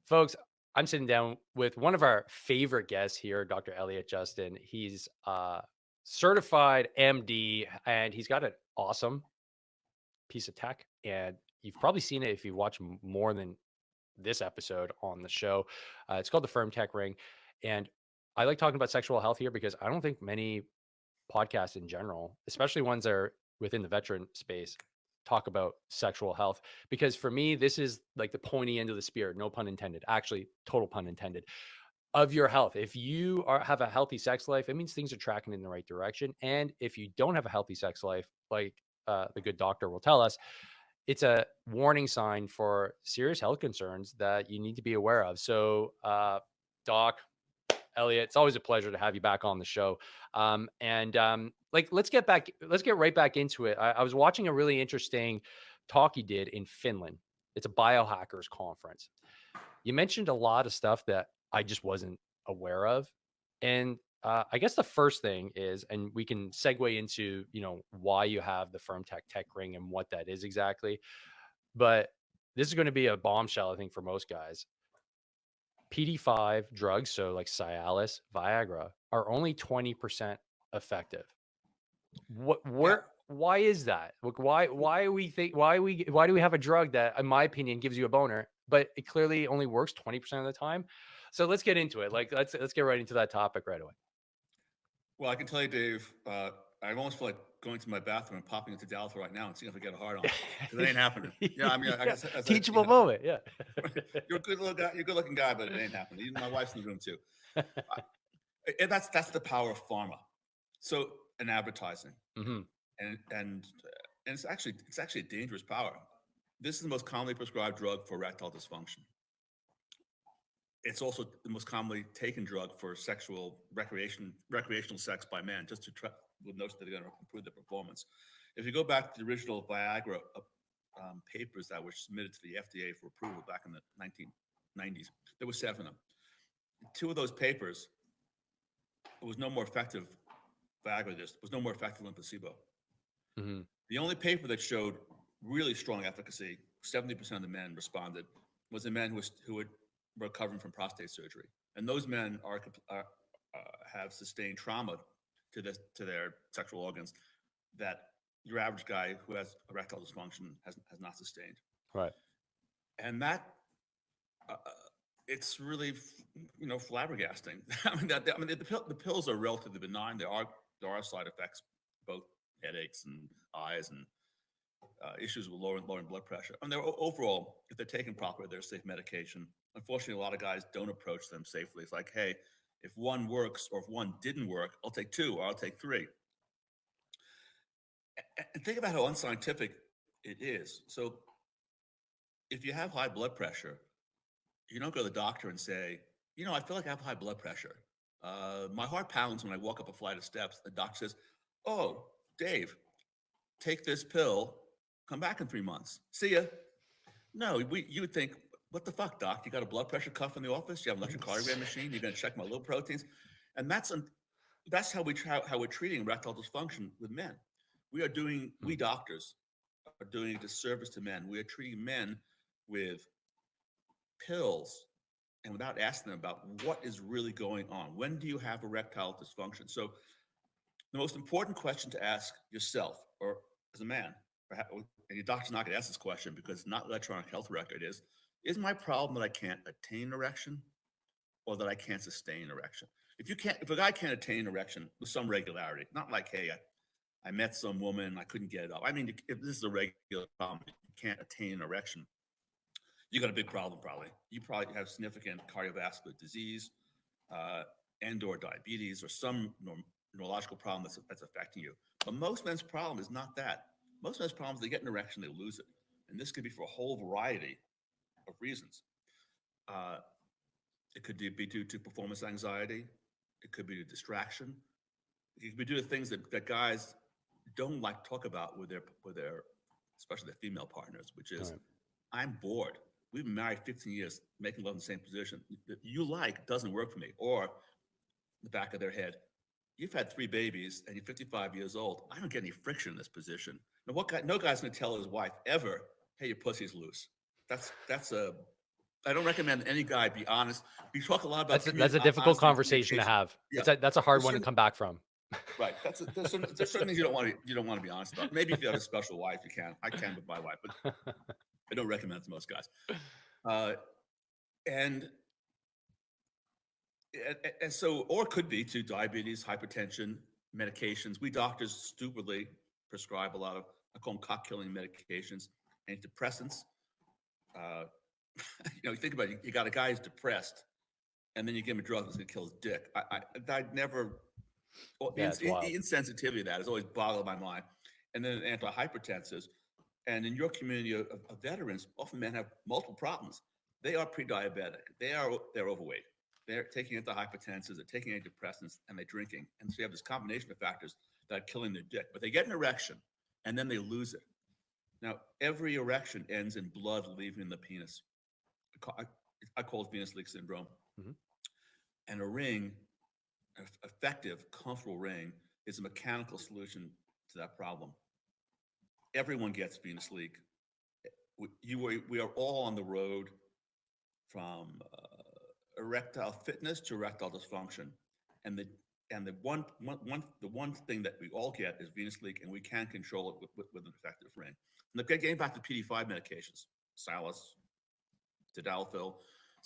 Folks, I'm sitting down with one of our favorite guests here, Dr. Elliot Justin. He's certified MD and he's got an awesome piece of tech. And you've probably seen it if you watch more than this episode on the show. It's called the Firm Tech Ring. And I like talking about sexual health here because I don't think many podcasts in general, especially ones that are within the veteran space, talk about sexual health. Because for me, this is like the pointy end of the spear, no pun intended, actually, total pun intended, of your health. If you have a healthy sex life, it means things are tracking in the right direction. And if you don't have a healthy sex life, like the good doctor will tell us, it's a warning sign for serious health concerns that you need to be aware of. So, Doc, Elliot, it's always a pleasure to have you back on the show. Like, let's get right back into it. I was watching a really interesting talk you did in Finland. It's a biohackers conference. You mentioned a lot of stuff that I just wasn't aware of. And I guess the first thing is, and we can segue into, why you have the Firm Tech Ring and what that is exactly. But this is going to be a bombshell, I think, for most guys. PD5 drugs, so like Cialis, Viagra, are only 20% effective. Yeah, Why is that? Like, why do we have a drug that, in my opinion, gives you a boner, but it clearly only works 20% of the time? So let's get into it. Like, let's get right into that topic right away. well, I can tell you, Dave, I almost feel like going to my bathroom and popping into Dallas right now and seeing if I get a hard on. Because it ain't happening. Yeah, I mean, I Yeah. guess Teachable moment. Yeah. you're a good little guy, you're a good looking guy, but it ain't happening. Even my wife's in the room too. And that's the power of pharma. So, and advertising, Hmm. and it's actually a dangerous power. This is the most commonly prescribed drug for erectile dysfunction. It's also the most commonly taken drug for recreational sex by men, just to try with notion that they're going to improve their performance. If you go back to the original Viagra papers that were submitted to the FDA for approval back in the 1990s, there were seven of them. Two of those papers, it was no more effective. Viagra just was no more effective than placebo. Hmm. The only paper that showed really strong efficacy, 70% of the men responded, was the men who were recovering from prostate surgery. And those men have sustained trauma to their sexual organs that your average guy who has erectile dysfunction has not sustained. Right. And that uh, it's really flabbergasting. The pills are relatively benign. There are side effects, both headaches and eyes and issues with lowering blood pressure. I mean, overall, if they're taken properly, they're safe medication. Unfortunately, a lot of guys don't approach them safely. It's like, hey, if one works or if one didn't work, I'll take two or I'll take three. And think about how unscientific it is. So, if you have high blood pressure, you don't go to the doctor and say, I feel like I have high blood pressure. My heart pounds when I walk up a flight of steps. The doctor says, oh, Dave, take this pill. Come back in 3 months. See ya. No, you would think, what the fuck, doc? You got a blood pressure cuff in the office? You have an electrocardiogram machine? You're going to check my low proteins? And that's how we're treating erectile dysfunction with men. We doctors are doing a disservice to men. We are treating men with pills and without asking them about what is really going on. When do you have erectile dysfunction? So the most important question to ask yourself or as a man, and your doctor's not going to ask this question because it's not electronic health record, is my problem that I can't attain an erection or that I can't sustain an erection? If a guy can't attain an erection with some regularity, not like, hey, I met some woman, I couldn't get it up. I mean, if this is a regular problem, you can't attain an erection, you got a big problem probably. You probably have significant cardiovascular disease and/or diabetes or some neurological problem that's affecting you. But most men's problem is not that. Most men's problem is they get an erection, they lose it, and this could be for a whole variety of reasons. Uh, it could be due to performance anxiety. It could be distraction. It could be due to things that guys don't like to talk about with their especially their female partners, which All is right. I'm bored. We've been married 15 years, making love in the same position. That you like doesn't work for me. Or the back of their head, you've had three babies and you're 55 years old. I don't get any friction in this position. Now, no guy's going to tell his wife ever, "Hey, your pussy's loose." That's a I don't recommend any guy be honest. We talk a lot about That's a difficult honesty and conversation to communication. have. Yeah, That's a hard there's one to certain come back from. right. There's certain things you don't want to be honest about. Maybe if you have a special wife, you can. I can with my wife, but I don't recommend it to most guys. Uh, and and so, or it could be to diabetes, hypertension, medications. We doctors stupidly prescribe a lot of, I call them cock killing medications, antidepressants. Uh, you think about it, you got a guy who's depressed, and then you give him a drug that's going to kill his dick. I never, well, Yeah, it's wild. insensitivity to that has always boggled my mind. And then antihypertensives. And in your community of veterans, often men have multiple problems. They are pre-diabetic. They're overweight. They're taking antihypertensives, they're taking antidepressants, and they're drinking. And so you have this combination of factors that are killing their dick. But they get an erection, and then they lose it. Now, every erection ends in blood leaving the penis. I call it venous leak syndrome. Mhm. And a ring, an effective, comfortable ring, is a mechanical solution to that problem. Everyone gets venous leak. We are all on the road from erectile fitness to erectile dysfunction, and the one thing that we all get is venous leak, and we can control it with an effective ring. And getting back to PD5 medications, Cialis, tadalafil,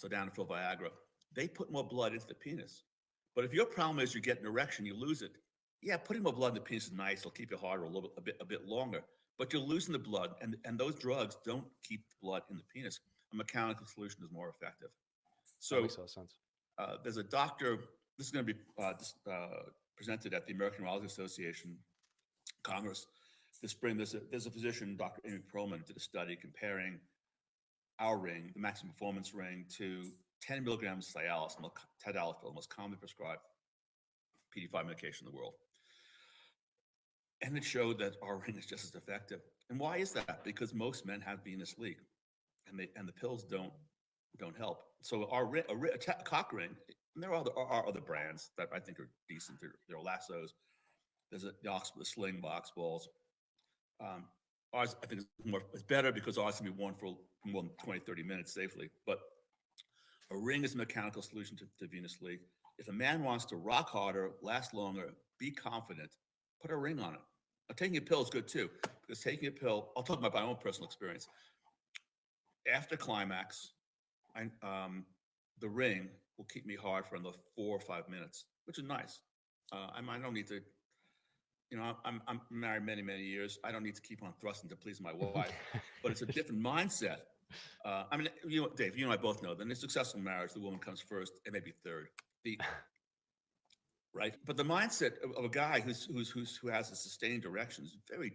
sildenafil, Viagra, they put more blood into the penis. But if your problem is you get an erection, you lose it. Yeah, putting more blood in the penis is nice. It'll keep you harder a bit longer. But you're losing the blood, and those drugs don't keep the blood in the penis. A mechanical solution is more effective. That So makes a lot of sense. there's a doctor. This is going to be presented at the American Urology Association Congress this spring. There's a physician, Dr. Amy Perlman, did a study comparing our ring, the maximum performance ring, to 10 milligrams of Cialis, tadalafil, the most commonly prescribed PD5 medication in the world. And it showed that our ring is just as effective. And why is that? Because most men have venous leak, and the pills don't help. So a cock ring, and there are other brands that I think are decent. There are lassos. There's the sling box balls. Ours, I think, is better because ours can be worn for more than 20, 30 minutes safely. But a ring is a mechanical solution to venous leak. If a man wants to rock harder, last longer, be confident, put a ring on it. Now, taking a pill is good too, because taking a pill, I'll talk about my own personal experience. After climax, the ring will keep me hard for another 4 or 5 minutes, which is nice. I don't need to, I'm married many years. I don't need to keep on thrusting to please my wife, but it's a different mindset. Dave, you and I both know that in a successful marriage, the woman comes first and maybe third. Right, but the mindset of a guy who has a sustained erection, is very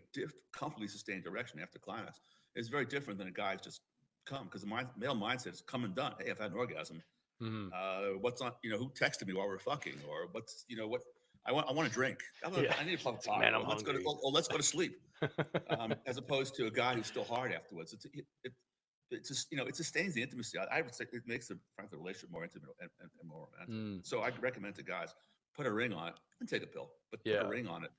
comfortably sustained erection after climax, is very different than a guy who's just come, because the male mindset is come and done. Hey, I've had an orgasm. Mhm. What's on? Who texted me while we're fucking, or what? I want to drink. Yeah. I need a puff of It's like, pie. man, I'm Or let's go to hungry. let's go to sleep. As opposed to a guy who's still hard afterwards. It just it sustains the intimacy. I would say it makes the relationship more intimate and more romantic. Mm, So I recommend to guys, put a ring on it and take a pill, but put a yeah. ring on it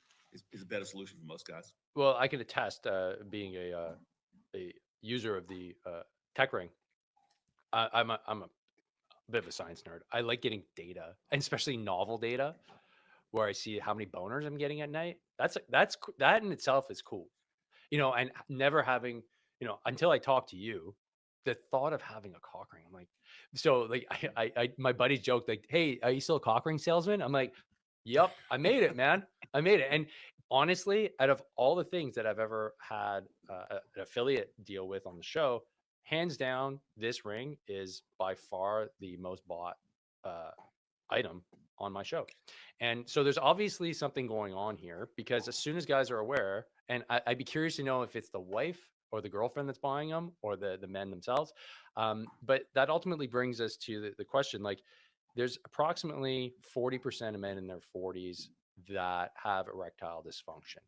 is a better solution for most guys. Well, I can attest, being a user of the tech ring. I'm a bit of a science nerd. I like getting data, and especially novel data, where I see how many boners I'm getting at night. That in itself is cool. And never having, until I talk to you, the thought of having a cock ring, I'm like, so like, my buddies joke like, "Hey, are you still a cock ring salesman?" I'm like, "Yep, I made it, man. I made it." And honestly, out of all the things that I've ever had an affiliate deal with on the show, hands down, this ring is by far the most bought uh, item on my show. And so there's obviously something going on here, because as soon as guys are aware, and I'd be curious to know if it's the wife or the girlfriend that's buying them, or the men themselves. But that ultimately brings us to the question, like, there's approximately 40% of men in their 40s that have erectile dysfunction.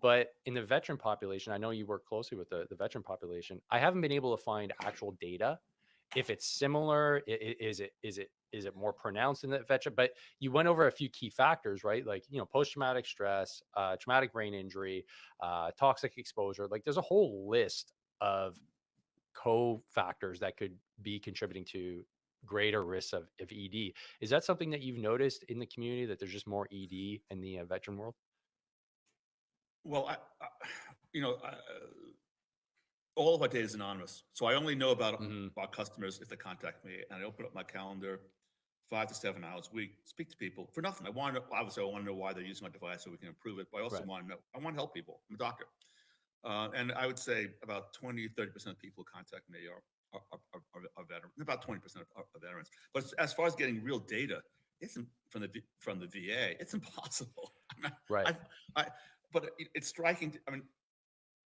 But in the veteran population, I know you work closely with the veteran population. I haven't been able to find actual data if it's similar. Is it more pronounced in the veteran? But you went over a few key factors, right? Like, post-traumatic stress, traumatic brain injury, toxic exposure. Like, there's a whole list of co-factors that could be contributing to greater risks of ED. Is that something that you've noticed in the community, that there's just more ED in the veteran world? Well, you know, all of our data is anonymous, so I only know about Hmm. our customers if they contact me, and I open up my calendar 5 to 7 hours a week, speak to people for nothing. I want to obviously I want to know why they're using my device so we can improve it, but I also Right. want to know. I want to help people. I'm a doctor, and I would say about 30% of people who contact me are veterans. About 20% are veterans. But as far as getting real data, it's from the VA. It's impossible. Right. I, I, but it's striking. I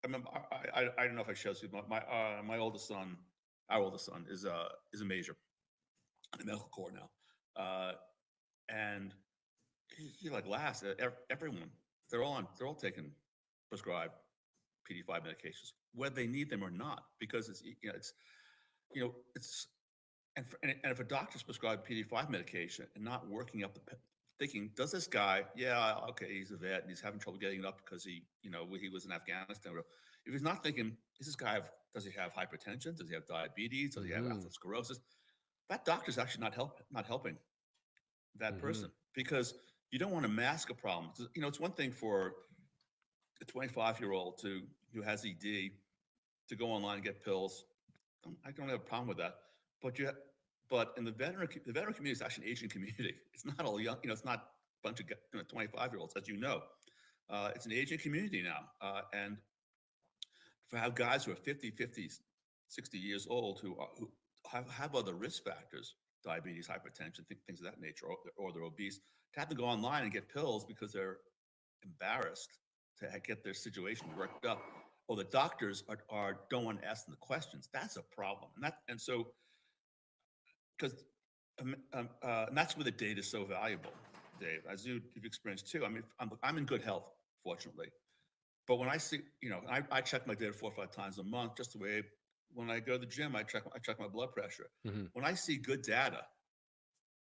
remember, I don't know if I showed you my oldest son, our oldest son is a major in the medical corps now, and he like laughs at everyone. They're all taking prescribed PD5 medications, whether they need them or not, because it's and if a doctor's prescribed PD5 medication and not working up thinking, does this guy, yeah, okay, he's a vet and he's having trouble getting it up because he was in Afghanistan. If he's not thinking, does he have hypertension? Does he have diabetes? Does he have Hmm. atherosclerosis? That doctor's actually not helping that Hmm. person, because you don't want to mask a problem. It's one thing for a 25-year-old who has ED to go online and get pills. I don't have a problem with that. But but in the veteran community is actually an aging community. It's not all young. It's not a bunch of 25-year-olds, as you know. It's an aging community now, and for have guys who are 50s, 60 years old who have other risk factors, diabetes, hypertension, things of that nature, or they're obese, to have to go online and get pills because they're embarrassed to get their situation worked up, or the doctors don't want to ask them the questions. That's a problem, and so because and that's where the data is so valuable, Dave, as you've experienced too. I mean, I'm in good health, fortunately, but when I see, I check my data 4 or 5 times a month, just the way when I go to the gym, I check my blood pressure. Hmm. When I see good data,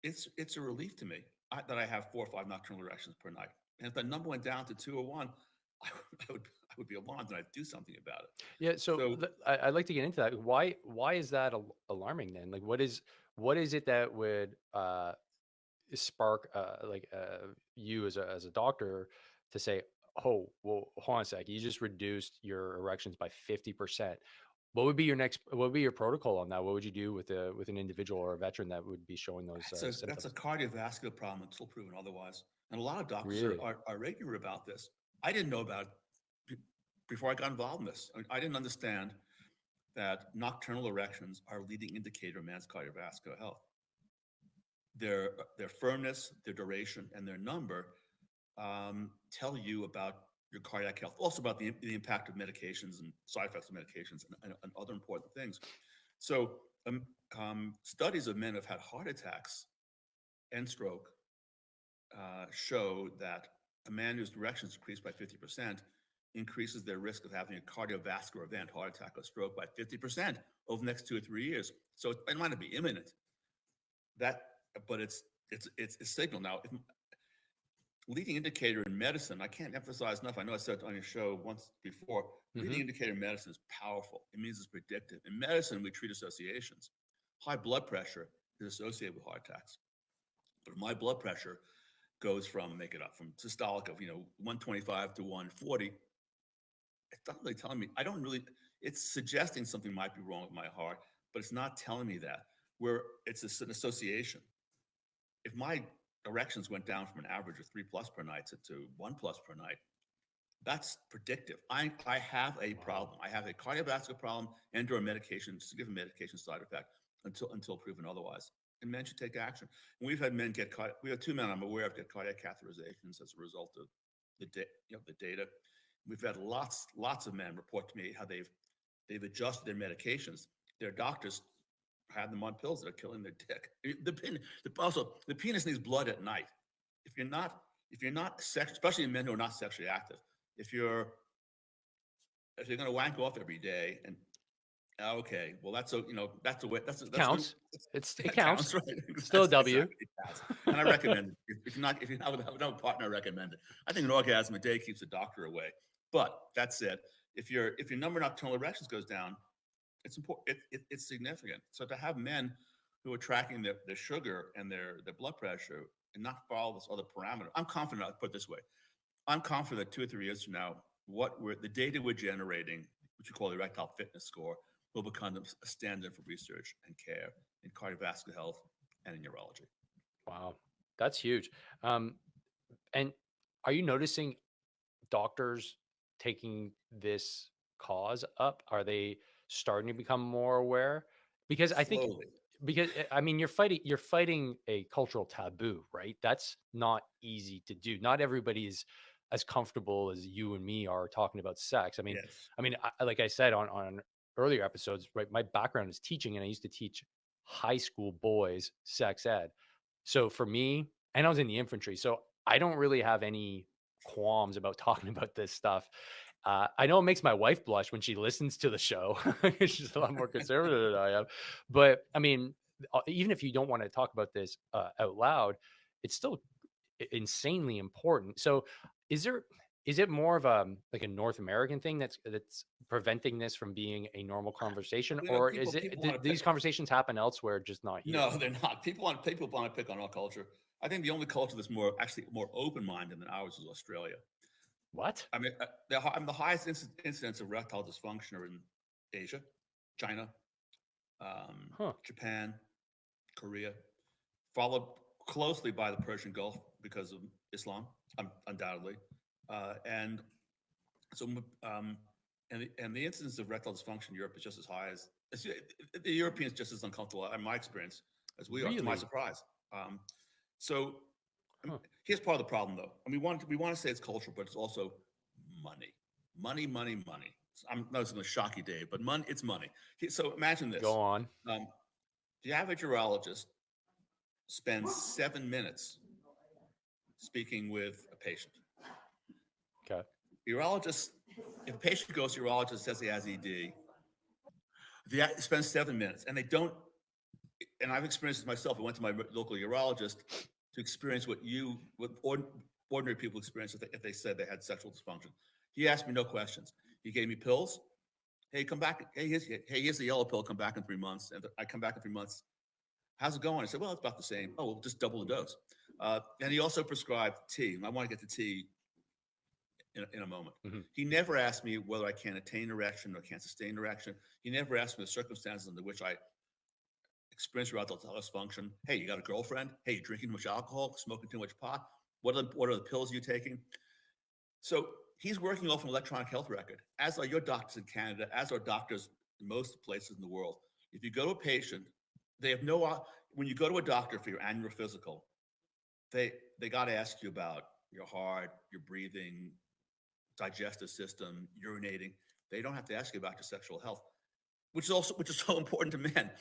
it's a relief to me that I have 4 or 5 nocturnal erections per night. And if the number went down to 2 or 1, I would be alarmed and I'd do something about it. Yeah. So So I'd like to get into that. Why is that alarming then? Like, what is it that would spark you as a doctor to say, oh, well, hold on a sec, you just reduced your erections by 50%. What would be your protocol on that? What would you do with an individual or a veteran that would be showing those that's a symptoms? cardiovascular problem until proven otherwise. And a lot of doctors are, Really? are, are ignorant about this. I didn't know about it before I got involved in this. I didn't understand that nocturnal erections are a leading indicator of man's cardiovascular health. Their firmness, their duration, and their number tell you about your cardiac health, also about the impact of medications and side effects of medications and other important things. So, studies of men who've had heart attacks and stroke show that a man whose erections increased by 50% increases their risk of having a cardiovascular event, heart attack or stroke, by 50% over the next 2 or 3 years. So it might not be imminent, that, but it's a signal. Now, if, leading indicator in medicine, I can't emphasize enough. I know I said on your show once before, Hmm. leading indicator in medicine is powerful. It means it's predictive. In medicine, we treat associations. High blood pressure is associated with heart attacks. But if my blood pressure goes from, make it up, from systolic of 125 to 140, it's not really telling me. I don't really. It's suggesting something might be wrong with my heart, but it's not telling me that. Where an association. If my erections went down from an average of 3+ per night to 1+ per night, that's predictive. I have a Wow. problem. I have a cardiovascular problem and/or medication, significant medication side effect until proven otherwise. And men should take action. And we've had men get caught. We have 2 men I'm aware of get cardiac catheterizations as a result of the data. We've had lots of men report to me how they've adjusted their medications. Their doctors had them on pills that are killing their dick. Also, the penis needs blood at night. If you're not especially in men who are not sexually active, if you're going to wank off every day, and okay, well that's a way It that's good. counts. It That counts, counts. right? Still a That's W. exactly it counts. And I recommend it. If you're not with a partner, I recommend it. I think an orgasm a day keeps the doctor away. But that said, if your number of nocturnal erections goes down, It's important. It's significant. So to have men who are tracking their sugar and their blood pressure and not follow this other parameter, I'm confident. I'll put it this way: I'm confident that 2 or 3 years from now, the data we're generating, which we call the erectile fitness score, will become a standard for research and care in cardiovascular health and in neurology. Wow, that's huge. Um, and are you noticing doctors taking this cause up? Are they starting to become more aware? Because I think Slowly, I mean you're fighting a cultural taboo, right? That's not easy to do. Not everybody is as comfortable as you and me are talking about sex. yes. Like I said on earlier episodes, right? My background is teaching, and I used to teach high school boys sex ed. So for me, and I was in the infantry, so I don't really have any qualms about talking about this stuff. I know it makes my wife blush when she listens to the show. She's a lot more conservative than I am. But I mean, even if you don't want to talk about this out loud, it's still insanely important. So, is there is it more of a like a North American thing that's preventing this from being a normal conversation, or People is it people want to these pick. conversations happen elsewhere, just not here? No, they're not. People want to pick on our culture. I think the only culture that's actually more open minded than ours is Australia. What? I mean, the highest incidence of erectile dysfunction are in Asia, China, Huh? Japan, Korea, followed closely by the Persian Gulf because of Islam, undoubtedly, and so and the incidence of erectile dysfunction in Europe is just as high as the Europeans, just as uncomfortable, in my experience, as we are. To my Really? surprise, so Huh? here's part of the problem, though. And we want to say it's cultural, but it's also money, money, money, money. I'm not going to shock you, Dave, but money. It's money. So imagine Go this: on. um, the average urologist spends 7 minutes speaking with a patient. Okay. Urologist, if a patient goes to urologist says he has ED, they spend 7 minutes, and they don't. And I've experienced this myself. I went to my local urologist to experience what ordinary people experience if they said they had sexual dysfunction. He asked me no questions. He gave me pills. Hey, come back. Here's the yellow pill. Come back in 3 months. And I come back in 3 months. How's it going? I said, well, it's about the same. Oh, we'll just double the dose. And he also prescribed tea. And I want to get to tea in a moment. Mhm. He never asked me whether I can attain erection or can't sustain erection. He never asked me the circumstances under which I experience erectile dysfunction. Hey, you got a girlfriend? Hey, you drinking too much alcohol, smoking too much pot? What are the pills you're taking? So he's working off an electronic health record, as are your doctors in Canada, as are doctors in most places in the world. If you go to a patient, they have no. When you go to a doctor for your annual physical, they got to ask you about your heart, your breathing, digestive system, urinating. They don't have to ask you about your sexual health, which is so important to men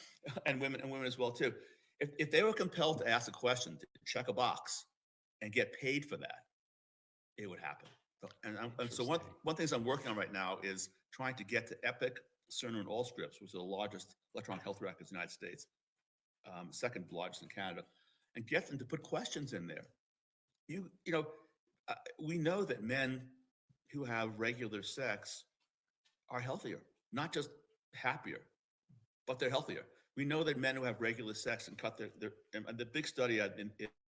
and women as well too. If they were compelled to ask a question to check a box and get paid for that, it would happen. So one Interesting. one things I'm working on right now is trying to get to Epic, Cerner, and Allscripts, which are the largest electronic health records in the United States, second largest in Canada, and get them to put questions in there. You know, we know that men who have regular sex are healthier, not just happier, but they're healthier. We know that men who have regular sex and cut and the big study in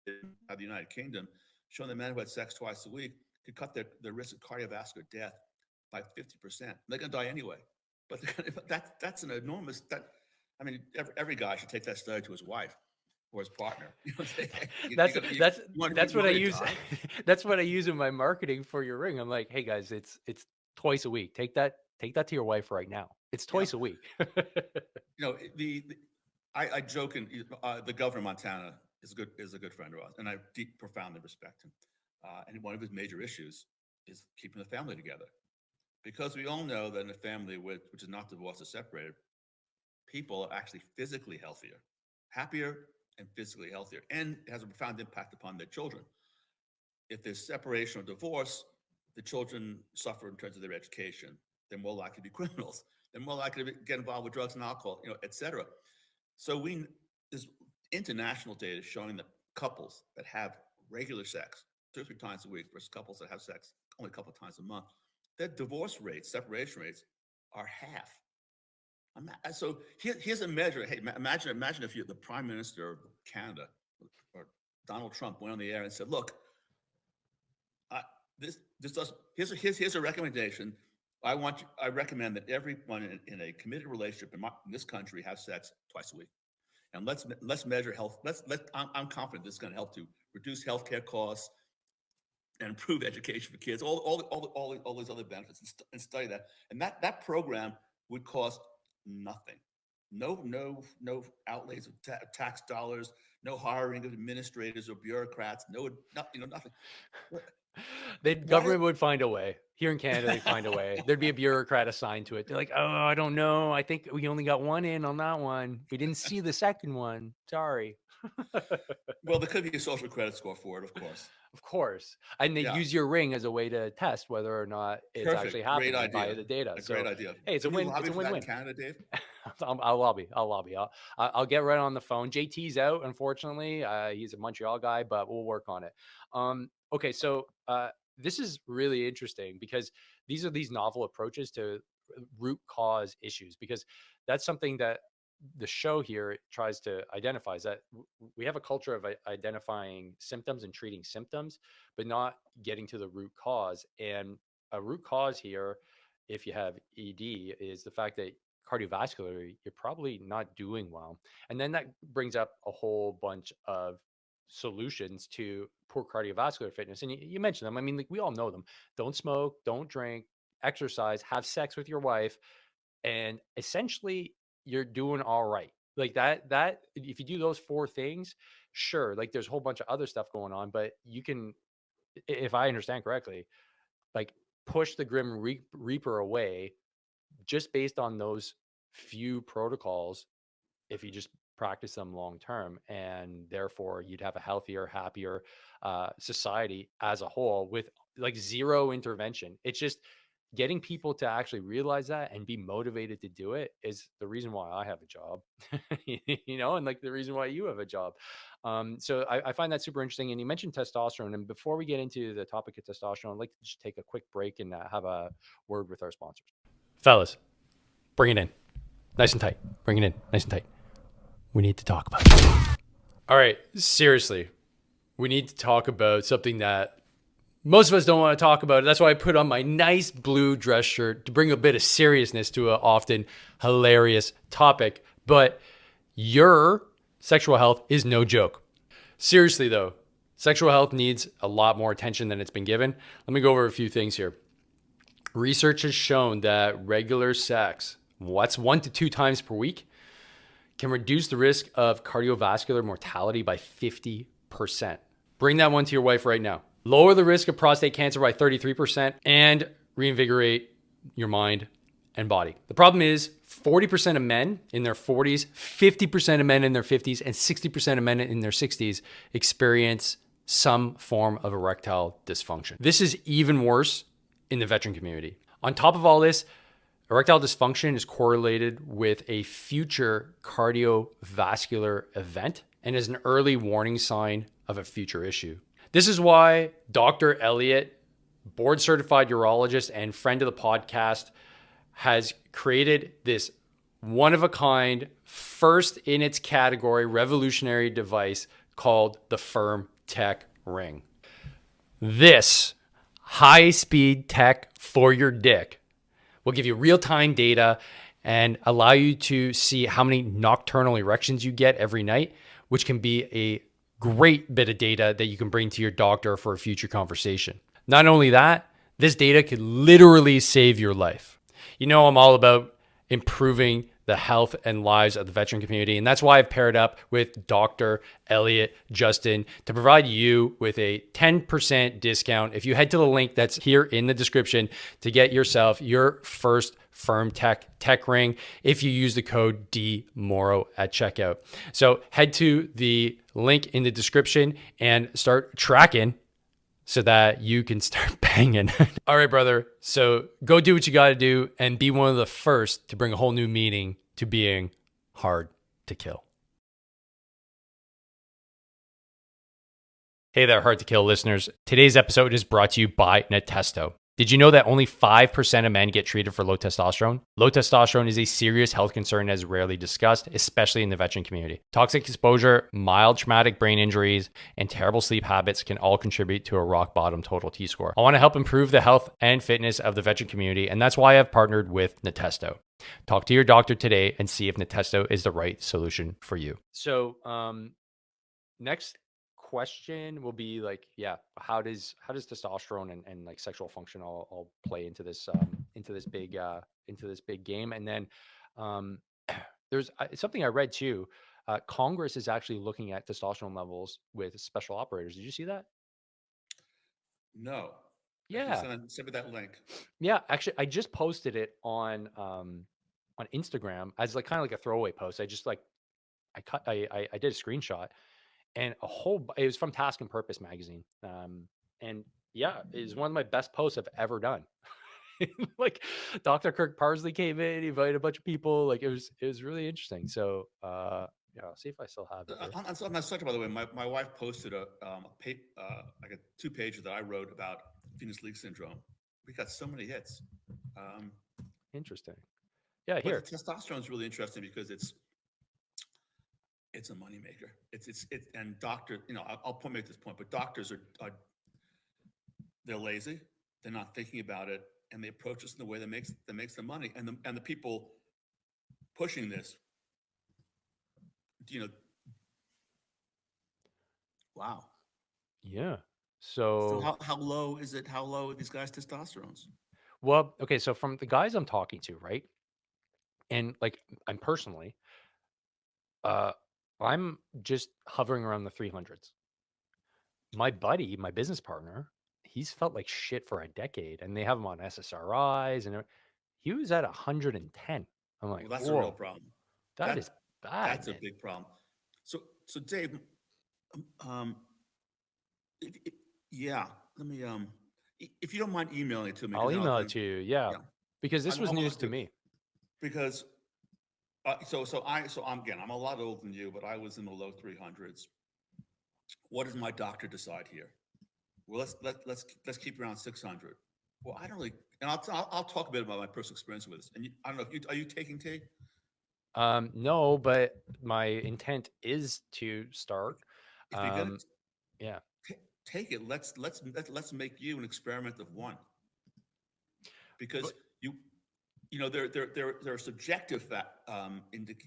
the United Kingdom showing that men who had sex twice a week could cut their risk of cardiovascular death by 50%. They're going to die anyway. But that's an enormous, I mean, every guy should take that study to his wife or his partner. Say, hey, that's that's you what I want to use. die? That's what I use in my marketing for your ring. I'm like, hey guys, it's twice a week. Take that to your wife right now. It's Yeah. twice a week. I joke, and the governor of Montana is a good friend of ours, and I profoundly respect him. And one of his major issues is keeping the family together, because we all know that in a family which is not divorced or separated, people are actually physically healthier, happier, and physically healthier, and it has a profound impact upon their children. If there's separation or divorce, the children suffer in terms of their education. They're more likely to be criminals. They're more likely to get involved with drugs and alcohol, et cetera. So there's international data showing that couples that have regular sex 2 or 3 times a week versus couples that have sex only a couple of times a month, their divorce rates, separation rates are half. So here's a measure. Hey, imagine if you're the Prime Minister of Canada or Donald Trump went on the air and said, "Look, I, this does here's a recommendation. I recommend that everyone in a committed relationship in this country have sex twice a week, and let's measure health. I'm confident this is going to help to reduce healthcare costs and improve education for kids. All these other benefits, and study that. And that program would cost nothing. No outlays of tax dollars. No hiring of administrators or bureaucrats. Nothing. The Why does government would find a way. Here in Canada, they'd find a way. There'd be a bureaucrat assigned to it. They're like, oh, I don't know. I think we only got one in on that one. We didn't see the second one. Sorry. Well, there could be a social credit score for it, of course. Of course. And they Yeah, use your ring as a way to test whether or not it's actually perfect. Great happening via idea. the data. A great So, idea. hey, it's a Have you win. It's a lobbied for that in win-win. Canada, Dave? I'll lobby. I'll get right on the phone. JT's out, unfortunately. He's a Montreal guy, but we'll work on it. Okay, so this is really interesting because these are these novel approaches to root cause issues, because that's something that the show here tries to identify, is that we have a culture of identifying symptoms and treating symptoms, but not getting to the root cause. And a root cause here, if you have ED, is the fact that cardiovascularly, you're probably not doing well. And then that brings up a whole bunch of solutions to poor cardiovascular fitness. And you mentioned them. I mean, like, we all know them. Don't smoke, don't drink, exercise, have sex with your wife, and essentially you're doing all right. Like that if you do those four things, sure, like there's a whole bunch of other stuff going on, but you can, if I understand correctly, like push the reaper away just based on those few protocols, if you just practice them long term. And therefore you'd have a healthier, happier society as a whole with like zero intervention. It's just getting people to actually realize that and be motivated to do it is the reason why I have a job, and like the reason why you have a job. So I find that super interesting. And you mentioned testosterone. And before we get into the topic of testosterone, I'd like to just take a quick break and have a word with our sponsors. Fellas, bring it in. Nice and tight. Bring it in. Nice and tight. We need to talk about it. All right. Seriously, we need to talk about something that most of us don't want to talk about. That's why I put on my nice blue dress shirt to bring a bit of seriousness to an often hilarious topic. But your sexual health is no joke. Seriously, though, sexual health needs a lot more attention than it's been given. Let me go over a few things here. Research has shown that regular sex, what's 1 to 2 times per week, can reduce the risk of cardiovascular mortality by 50%. Bring that one to your wife right now. Lower the risk of prostate cancer by 33% and reinvigorate your mind and body. The problem is 40% of men in their 40s, 50% of men in their 50s, and 60% of men in their 60s experience some form of erectile dysfunction. This is even worse in the veteran community. On top of all this, erectile dysfunction is correlated with a future cardiovascular event and is an early warning sign of a future issue. This is why Dr. Elliot, board certified urologist and friend of the podcast, has created this one of a kind, first in its category, revolutionary device called the Firm Tech Ring. This high-speed tech for your dick will give you real-time data and allow you to see how many nocturnal erections you get every night, which can be a great bit of data that you can bring to your doctor for a future conversation. Not only that, this data could literally save your life. You know, I'm all about improving the health and lives of the veteran community. And that's why I've paired up with Dr. Elliot Justin to provide you with a 10% discount if you head to the link that's here in the description to get yourself your first Firm Tech Ring if you use the code DMorrow at checkout. So head to the link in the description and start tracking so that you can start banging. All right, brother. So go do what you got to do and be one of the first to bring a whole new meaning to being hard to kill. Hey there, Hard to Kill listeners. Today's episode is brought to you by Netesto. Did you know that only 5% of men get treated for low testosterone? Low testosterone is a serious health concern that is rarely discussed, especially in the veteran community. Toxic exposure, mild traumatic brain injuries, and terrible sleep habits can all contribute to a rock bottom total T score. I want to help improve the health and fitness of the veteran community, and that's why I've partnered with Natesto. Talk to your doctor today and see if Natesto is the right solution for you. So, next question will be like, yeah, how does testosterone and like sexual function all play into this big game? And then um there's something I read too. Congress is actually looking at testosterone levels with special operators. Did you see that? No. If you Yeah. send me that link. Yeah, actually I just posted it on Instagram as like kind of like a throwaway post. I just like I did a screenshot and it was from Task and Purpose magazine. And yeah, it was one of my best posts I've ever done. Like Dr. Kirk Parsley came in, he invited a bunch of people. Like it was really interesting. So yeah, I'll see if I still have it here. On that subject, by the way, my wife posted like a 2-pager that I wrote about Venus leak syndrome. We got so many hits. Um, Interesting. Yeah, but the here. testosterone is really interesting because it's a moneymaker. And doctor, I'll make this point, but doctors are they're lazy, they're not thinking about it, and they approach us in the way that makes them money. And the people pushing this, you know, wow. Yeah. So So how low is it? How low are these guys' testosterones? well, okay, so from the guys I'm talking to, right? And like I'm personally, uh I'm just hovering around the 300s. My buddy, my business partner, he's felt like shit for a decade, and they have him on SSRIs, and he was at 110. I'm like, Well, that's a real whoa, problem. that is That bad, that's a man. big problem. So Dave, um, if, if- yeah, let me if you don't mind emailing it to me, I'll because then I'll email it kind of, to you, yeah, yeah, because this was I news want to to do, me. because I'm a lot older than you, but I was in the low 300s. What does my doctor decide here? Well, let's keep around 600. Well, I don't really, and I'll talk a bit about my personal experience with this. And I don't know if are you taking tea? No, but my intent is to start. If you're gonna Um, yeah, take it, let's make you an experiment of one, but because there are subjective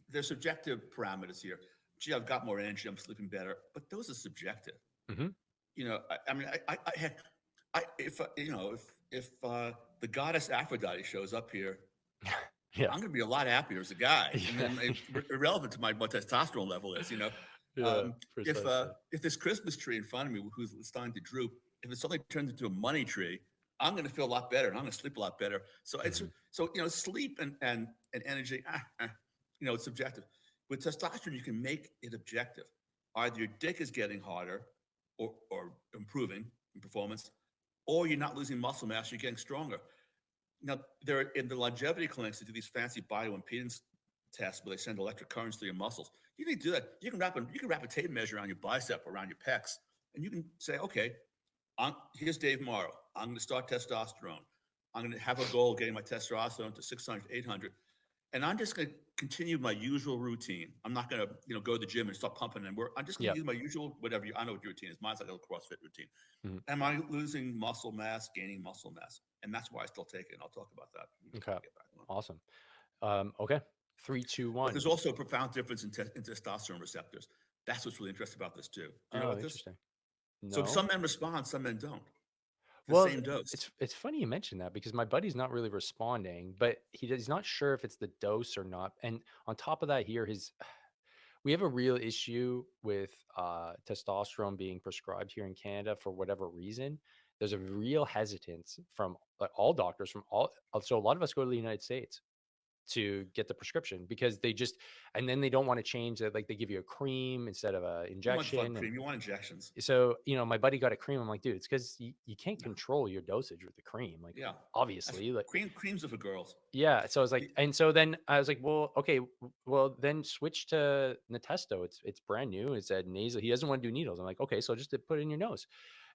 there's subjective parameters here. Gee, I've got more energy, I'm sleeping better, but those are subjective. mhm. I mean, if the goddess Aphrodite shows up here, Yeah, I'm going to be a lot happier as a guy, and then it's irrelevant to my what testosterone level is. yeah, precisely. If this Christmas tree in front of me, who's starting to droop, if it suddenly turns into a money tree, I'm going to feel a lot better, and I'm going to sleep a lot better. So Mhm. sleep and energy, it's subjective. With testosterone, you can make it objective. Either your dick is getting harder, or improving in performance, or you're not losing muscle mass, you're getting stronger. Now, they're in the longevity clinics to do these fancy bioimpedance tests where they send electric currents through your muscles. You can do that. You can wrap a tape measure around your bicep, around your pecs, and you can say, okay, here's Dave Morrow. I'm going to start testosterone. I'm going to have a goal of getting my testosterone to 600, 800. And I'm just going to continue my usual routine. I'm not going to, go to the gym and start pumping and work. I'm just going Yeah. to use my usual, whatever I know what your routine is. Mine's like a CrossFit routine. Mhm. Am I losing muscle mass, gaining muscle mass? And that's why I still take it. And I'll talk about that when Okay. we get back on. Awesome. Okay. Three, two, But there's one. also a profound difference in testosterone receptors. That's what's really interesting about this too. Do you know Oh, about this? interesting. So No. some men respond, some men don't. The Well, same dose. it's funny you mentioned that because my buddy's not really responding, but he's not sure if it's the dose or not. And on top of that, here his we have a real issue with testosterone being prescribed here in Canada for whatever reason. There's a real hesitance from all doctors from all. So a lot of us go to the United States to get the prescription because they just and then they don't want to change that. Like they give you a cream instead of a You want fuck injection, and cream. You want injections. so, my buddy got a cream. I'm like, dude, it's because you can't control your dosage with the cream. Like, Yeah. obviously, like, Creams are for girls. yeah. So I was like, Y- and so then I was like, well, okay, well, then switch to Natesto. It's brand new. It said nasal. He doesn't want to do needles. I'm like, okay, so just to put it in your nose.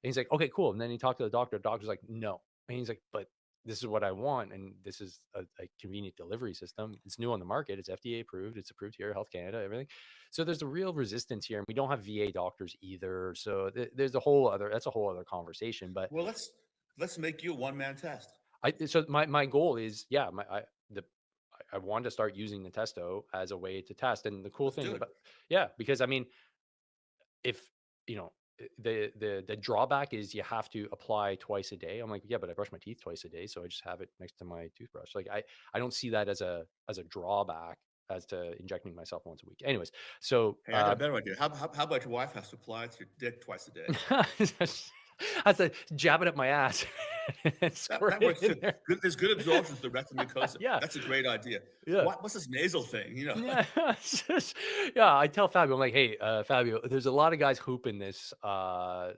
And he's like, okay, cool. And then he talked to the doctor. The doctor's like, no. And he's like, but this is what I want. And this is a convenient delivery system. It's new on the market. It's FDA approved. It's approved here, Health Canada, everything. So there's a real resistance here. And we don't have VA doctors either. So there's a whole other, that's a whole other conversation. But Well, let's make you a one-man test. so my goal is, yeah, I wanted to start using the testo as a way to test. And the cool Let's thing do it. about, yeah, because I mean, if you know the drawback is you have to apply twice a day. I'm like, yeah, but I brush my teeth twice a day, so I just have it next to my toothbrush. Like I don't see that as a drawback as to injecting myself once a week. Anyways, so Hey, I got a better idea. How about your wife has to apply it to your dick twice a day? that's a jab it up my ass and squirt That it works too. in there. Good, there's good absorption to the rectal mucosa. Yeah, That's a great idea. yeah. What's this nasal thing? Yeah, yeah. I tell Fabio, I'm like, hey, Fabio, there's a lot of guys hooping this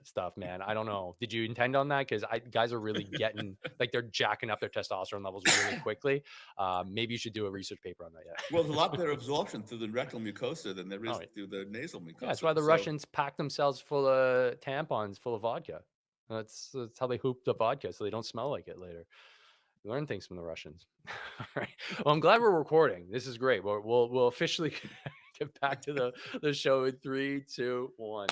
stuff, man. I don't know. Did you intend on that? Because guys are really getting like they're jacking up their testosterone levels really quickly. Maybe you should do a research paper on that. Well, there's a lot Yeah. better absorption through the rectal mucosa than there Oh, is through the nasal yeah. That's mucosa. why the So Russians pack themselves full of tampons, full of vodka. That's how they hoop the vodka, so they don't smell like it later. Learn things from the Russians. All right. Well, I'm glad we're recording. This is great. We'll officially get back to the show in 3, 2, 1.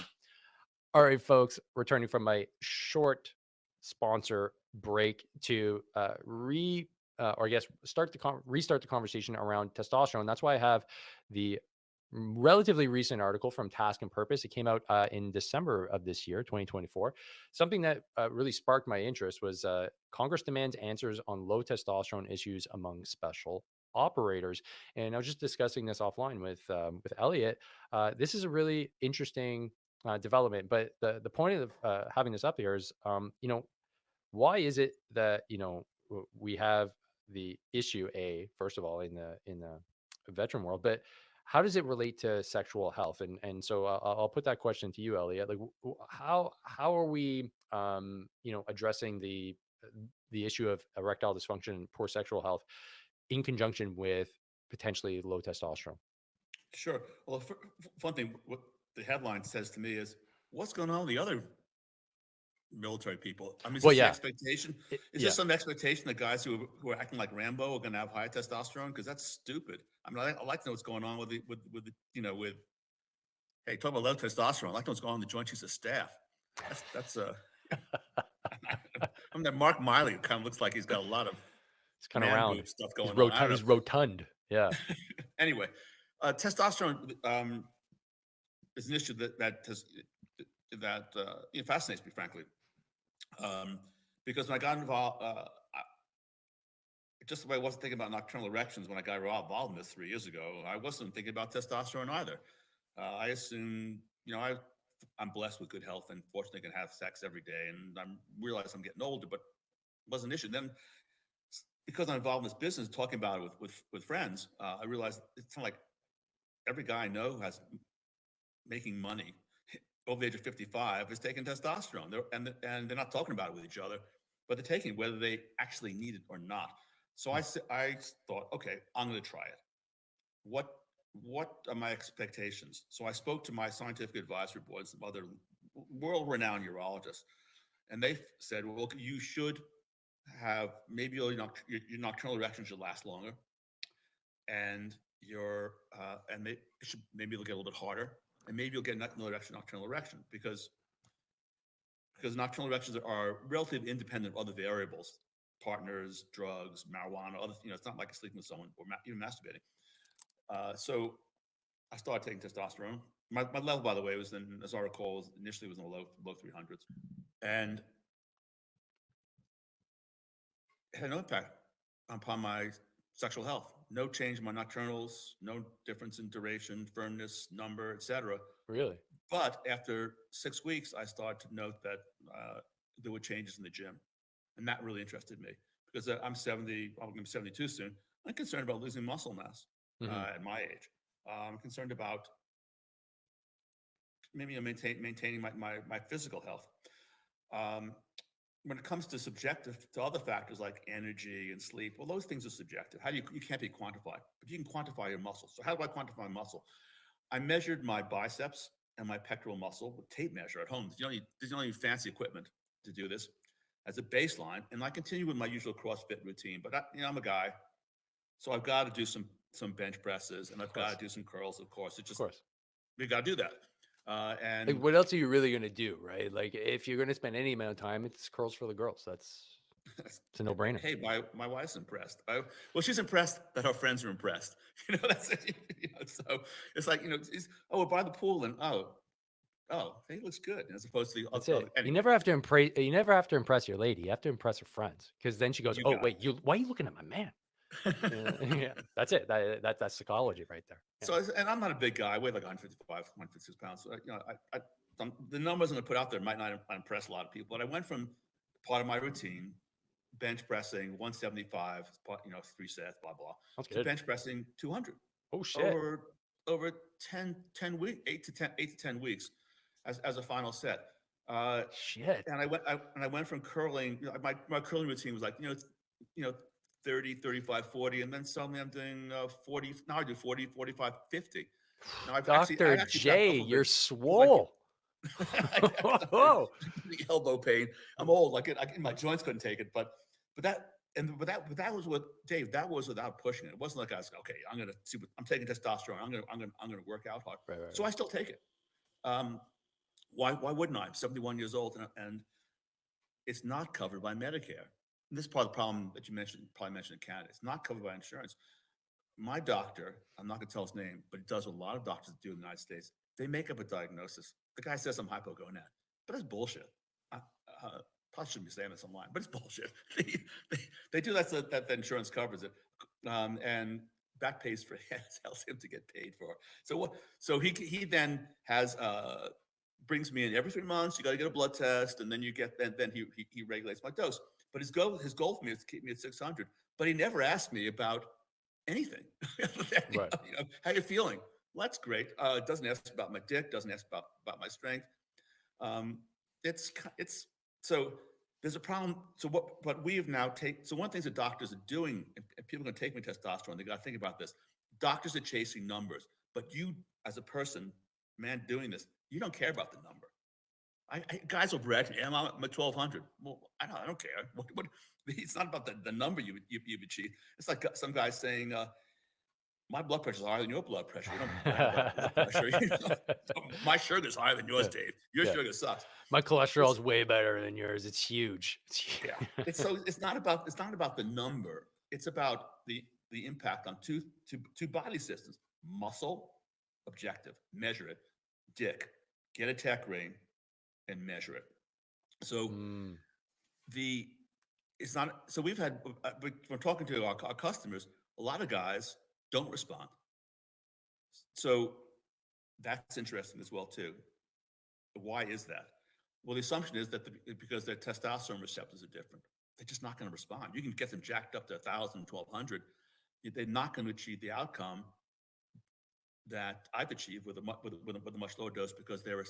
All right, folks. Returning from my short sponsor break to or I guess restart the conversation around testosterone. That's why I have the relatively recent article from Task and Purpose. It came out in December of this year, 2024. Something that really sparked my interest was Congress demands answers on low testosterone issues among special operators. And I was just discussing this offline with Elliot. This is a really interesting development, but the point of having this up here is, why is it that we have the issue first of all in the veteran world, but how does it relate to sexual health? And so I'll put that question to you, Elliot. Like, how are we addressing the issue of erectile dysfunction and poor sexual health in conjunction with potentially low testosterone? sure. Well, one thing what the headline says to me is, what's going on with the other military people? I mean, is Well, this the yeah, expectation? Is this yeah. some expectation that guys who are acting like Rambo are going to have high testosterone? Because that's stupid. I mean, I like to know what's going on with hey, talk about low testosterone. I like to know what's going on in the Joint Chiefs of Staff. That's I mean, that Mark Miley kind of looks like he's got a lot of It's kind of man round. boob stuff He's going on. I don't rotund. know. He's rotund. Yeah. Anyway, testosterone is an issue that fascinates me, frankly, um, because when I got involved, just the way I wasn't thinking about nocturnal erections when I got involved in this 3 years ago, I wasn't thinking about testosterone either. I assume, I'm blessed with good health and fortunately can have sex every day, and I realize I'm getting older, but it wasn't an issue. Then, because I'm involved in this business, talking about it with friends, I realized it's not like every guy I know who has making money over the age of 55 is taking testosterone. And they're not talking about it with each other, but they're taking it whether they actually need it or not. So I thought, okay, I'm going to try it. What are my expectations? So I spoke to my scientific advisory board and some other world-renowned urologists, and they said, well, you should have maybe your nocturnal erections should last longer, and it should maybe it'll get a little bit harder, and maybe you'll get nocturnal erection because nocturnal erections are relatively independent of other variables, partners, drugs, marijuana, other. It's not like you're sleeping with someone or even masturbating. So I started taking testosterone. My level, by the way, was in, as I recall, initially was in the low 300s, and it had no impact upon my sexual health. No change in my nocturnals, no difference in duration, firmness, number, etc. Really? But after 6 weeks, I started to note that there were changes in the gym, and that really interested me because I'm 70. I'm going to be 72 soon. I'm concerned about losing muscle mass Hmm. at my age. I'm concerned about maybe maintaining my physical health. Um, when it comes to other factors like energy and sleep, well, those things are subjective. How do you can't be quantified, but you can quantify your muscle. So how do I quantify muscle? I measured my biceps and my pectoral muscle with tape measure at home. There's no fancy equipment to do this. as a baseline, and I continue with my usual CrossFit routine. But I'm a guy, so I've got to do some bench presses, and Of I've got to course. do some curls. Of course, Of course. we got to do that. Like, And what else are you really gonna do, right? Like, if you're gonna spend any amount of time, it's curls for the girls. It's a no-brainer. hey, my wife's impressed. Well, she's impressed that her friends are impressed. That's it. So it's like we're by the pool, and he looks good, as opposed to the That's other. it. You Anyway, never have to impress. You never have to impress your lady. You have to impress her friends, because then she goes, you "Oh, got wait, why are you looking at my man?" Yeah, yeah. That's it. That's psychology right there. Yeah, and I'm not a big guy. I weigh like 155, 156 pounds. So, the numbers I'm going to put out there might not impress a lot of people, but I went from part of my routine, bench pressing 175, 3 sets, blah, blah, that's to good. bench pressing 200 Oh shit, over, over 10 weeks, 8 to 10 weeks as a final set. Uh, shit. and I went from curling. My curling routine was like, you know, 30, 35, 40, and then suddenly I'm doing 40. Now I do 40, 45, 50. Now I Doctor actually backed J, off of it. you're It was like swole. Oh, the elbow pain. I'm old. My joints couldn't take it, but that was what Dave. That was without pushing it. It wasn't like I was okay. I'm gonna see. I'm taking testosterone. I'm gonna work out hard. right, right, So I still take it. Um, why wouldn't I? I'm 71 years old, and it's not covered by Medicare. And this is part of the problem that you mentioned, probably mentioned in Canada. It's not covered by insurance. My doctor, I'm not going to tell his name, but he does what a lot of doctors do in the United States. They make up a diagnosis. The guy says I'm hypogonad, but it's bullshit. I probably shouldn't be saying this online, but it's bullshit. They do that so that the insurance covers it, and that pays for tells him to get paid for. So what? So he then has brings me in every 3 months. You got to get a blood test, and then you get then he regulates my dose. But his goal for me is to keep me at 600. But he never asked me about anything. right. How you feeling? Well, that's great. It doesn't ask about my dick. Doesn't ask about my strength. Um, it's so there's a problem. So what we have now take. So one of the things that doctors are doing, and people are going to take me testosterone. They got to think about this. Doctors are chasing numbers, but you, as a person, man, doing this, you don't care about the number. Guys will brag, yeah, I'm at 1,200. Well, I don't care. It's not about the number you've achieved. It's like some guy saying, my blood pressure is higher than your blood pressure. We don't brag about blood pressure. My sugar is higher than yours, Yeah, Dave. Your yeah. sugar sucks. My cholesterol It's is way better than yours. It's huge. It's Yeah. huge. It's not about the number. It's about the impact on two body systems. Muscle, objective, measure it. Dick, get a tech ring and measure it. So Mm, the it's not so we've had we're talking to our customers. A lot of guys don't respond. So that's interesting as well too. Why is that? Well, the assumption is that because their testosterone receptors are different, they're just not going to respond. You can get them jacked up to 1,000, 1,200. They're not going to achieve the outcome that I've achieved with a much lower dose because their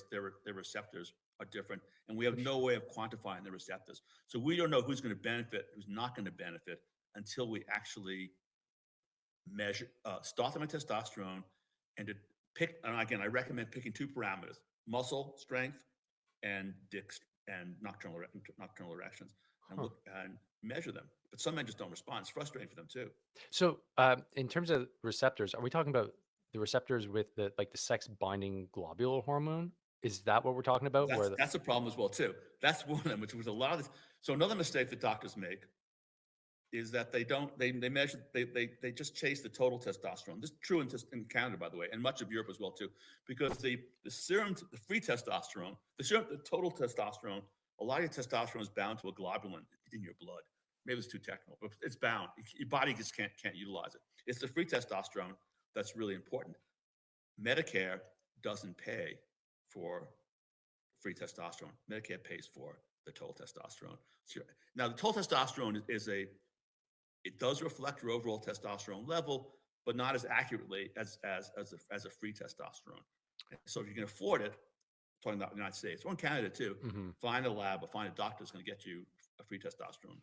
receptors are different, and we have no way of quantifying the receptors. So we don't know who's going to benefit, who's not going to benefit until we actually measure, start them at testosterone, and to pick. And again, I recommend picking two parameters: muscle strength and dick and nocturnal erections, and huh. look and measure them. But some men just don't respond. It's frustrating for them too. So, in terms of receptors, are we talking about the receptors with the sex binding globule hormone? Is that what we're talking about? That's Where the that's a problem as well too. That's one of them, which was a lot of this. So another mistake that doctors make is that they measure they just chase the total testosterone. This is true in Canada, by the way, and much of Europe as well too, because the free testosterone, the total testosterone, a lot of your testosterone is bound to a globulin in your blood. Maybe it's too technical, but it's bound. Your body just can't utilize it. It's the free testosterone that's really important. Medicare doesn't pay for free testosterone. Medicare pays for the total testosterone. So, now, the total testosterone it does reflect your overall testosterone level, but not as accurately as a free testosterone. So if you can afford it, talking about the United States or in Canada too, Mhm. find a lab or find a doctor that's going to get you a free testosterone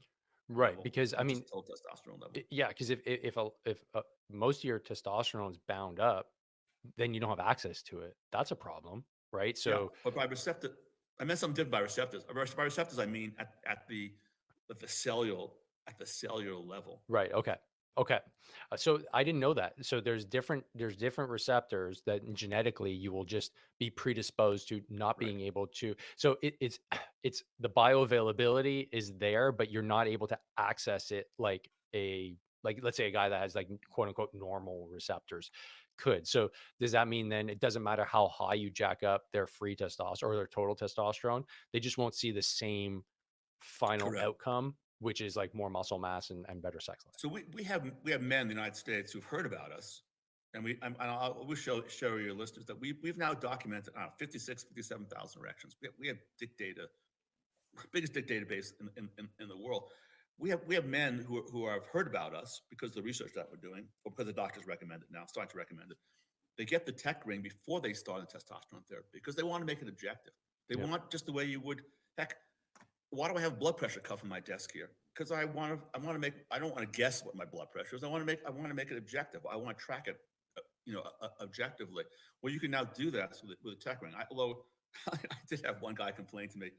Right, level, because I not just mean, a total testosterone level. yeah, because if most of your testosterone is bound up, then you don't have access to it. That's a problem, right? Yeah, So, but by receptor, I meant something different by receptors. By receptors, I mean at the at the cellular level. Right. Okay. Okay. So I didn't know that. So there's different receptors that genetically you will just be predisposed to not Right. being able to. So it's the bioavailability is there, but you're not able to access it like let's say a guy that has like quote unquote normal receptors could. So does that mean then it doesn't matter how high you jack up their free testosterone or their total testosterone, they just won't see the same final Correct. outcome, which is like more muscle mass and better sex life. So we have men in the United States who've heard about us, and we'll show your listeners that we've now documented 56, 57,000 erections. We have dick data, biggest dick database in the world. We have men who have heard about us because of the research that we're doing, or because the doctors recommend it now, starting to recommend it. They get the tech ring before they start on testosterone therapy because they want to make it objective. They Yep. want just the way you would. Heck, why do I have a blood pressure cuff on my desk here? Because I want to make. I don't want to guess what my blood pressure is. I want to make it objective. I want to track it, objectively. Well, you can now do that with a tech ring. Although I did have one guy complain to me.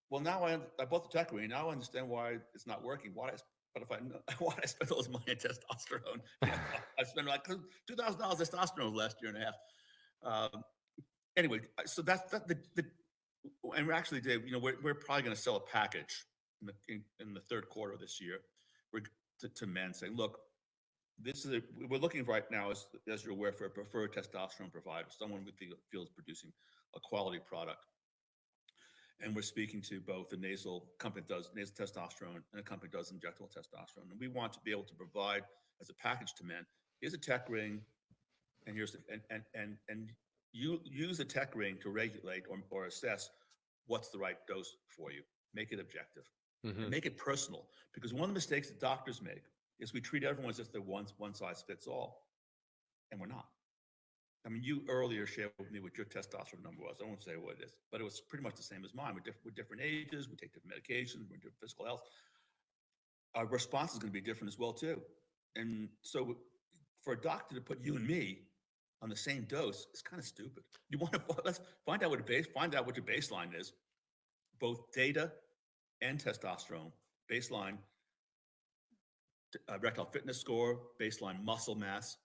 Well, now I bought the tech ring. Now I understand why it's not working. But if I know, why did I spend all this money on testosterone? I spent like $2,000 testosterone last year and a half. Anyway, so that's and we're actually, Dave, we're probably going to sell a package in the third quarter of this year. We're to men saying, look, we're looking right now, as you're aware, for a preferred testosterone provider, someone we feel is producing a quality product. And we're speaking to both the nasal company that does nasal testosterone and a company that does injectable testosterone. And we want to be able to provide as a package to men. Here's a tech ring, and you use a tech ring to regulate or assess what's the right dose for you. Make it objective and Hmm. make it personal. Because one of the mistakes that doctors make is we treat everyone as if they're one size fits all, and we're not. I mean, you earlier shared with me what your testosterone number was. I won't say what it is, but it was pretty much the same as mine. We're different ages, we take different medications, we're different physical health. Our response is going to be different as well too. And so, for a doctor to put you and me on the same dose is kind of stupid. You want to let's find out what your baseline is, both data and testosterone baseline, erectile fitness score, baseline muscle mass,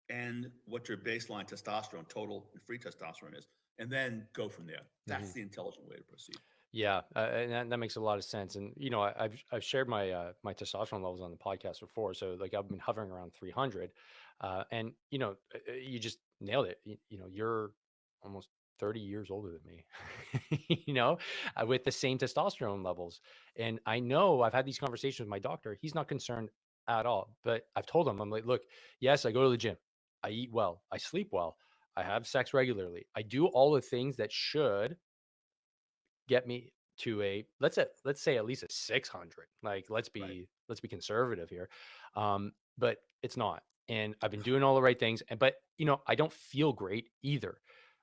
and what your baseline testosterone, total and free testosterone is, and then go from there. Hmm. That's the intelligent way to proceed. Yeah, and that makes a lot of sense. And I've shared my my testosterone levels on the podcast before. So like I've been hovering around 300, and you just nailed it. You're almost 30 years older than me. With the same testosterone levels. And I know I've had these conversations with my doctor. He's not concerned at all. But I've told him, I'm like, look, yes, I go to the gym, I eat well, I sleep well, I have sex regularly, I do all the things that should get me to a let's say at least a 600. Like Right. let's be conservative here. But it's not. And I've been doing all the right things, and but I don't feel great either.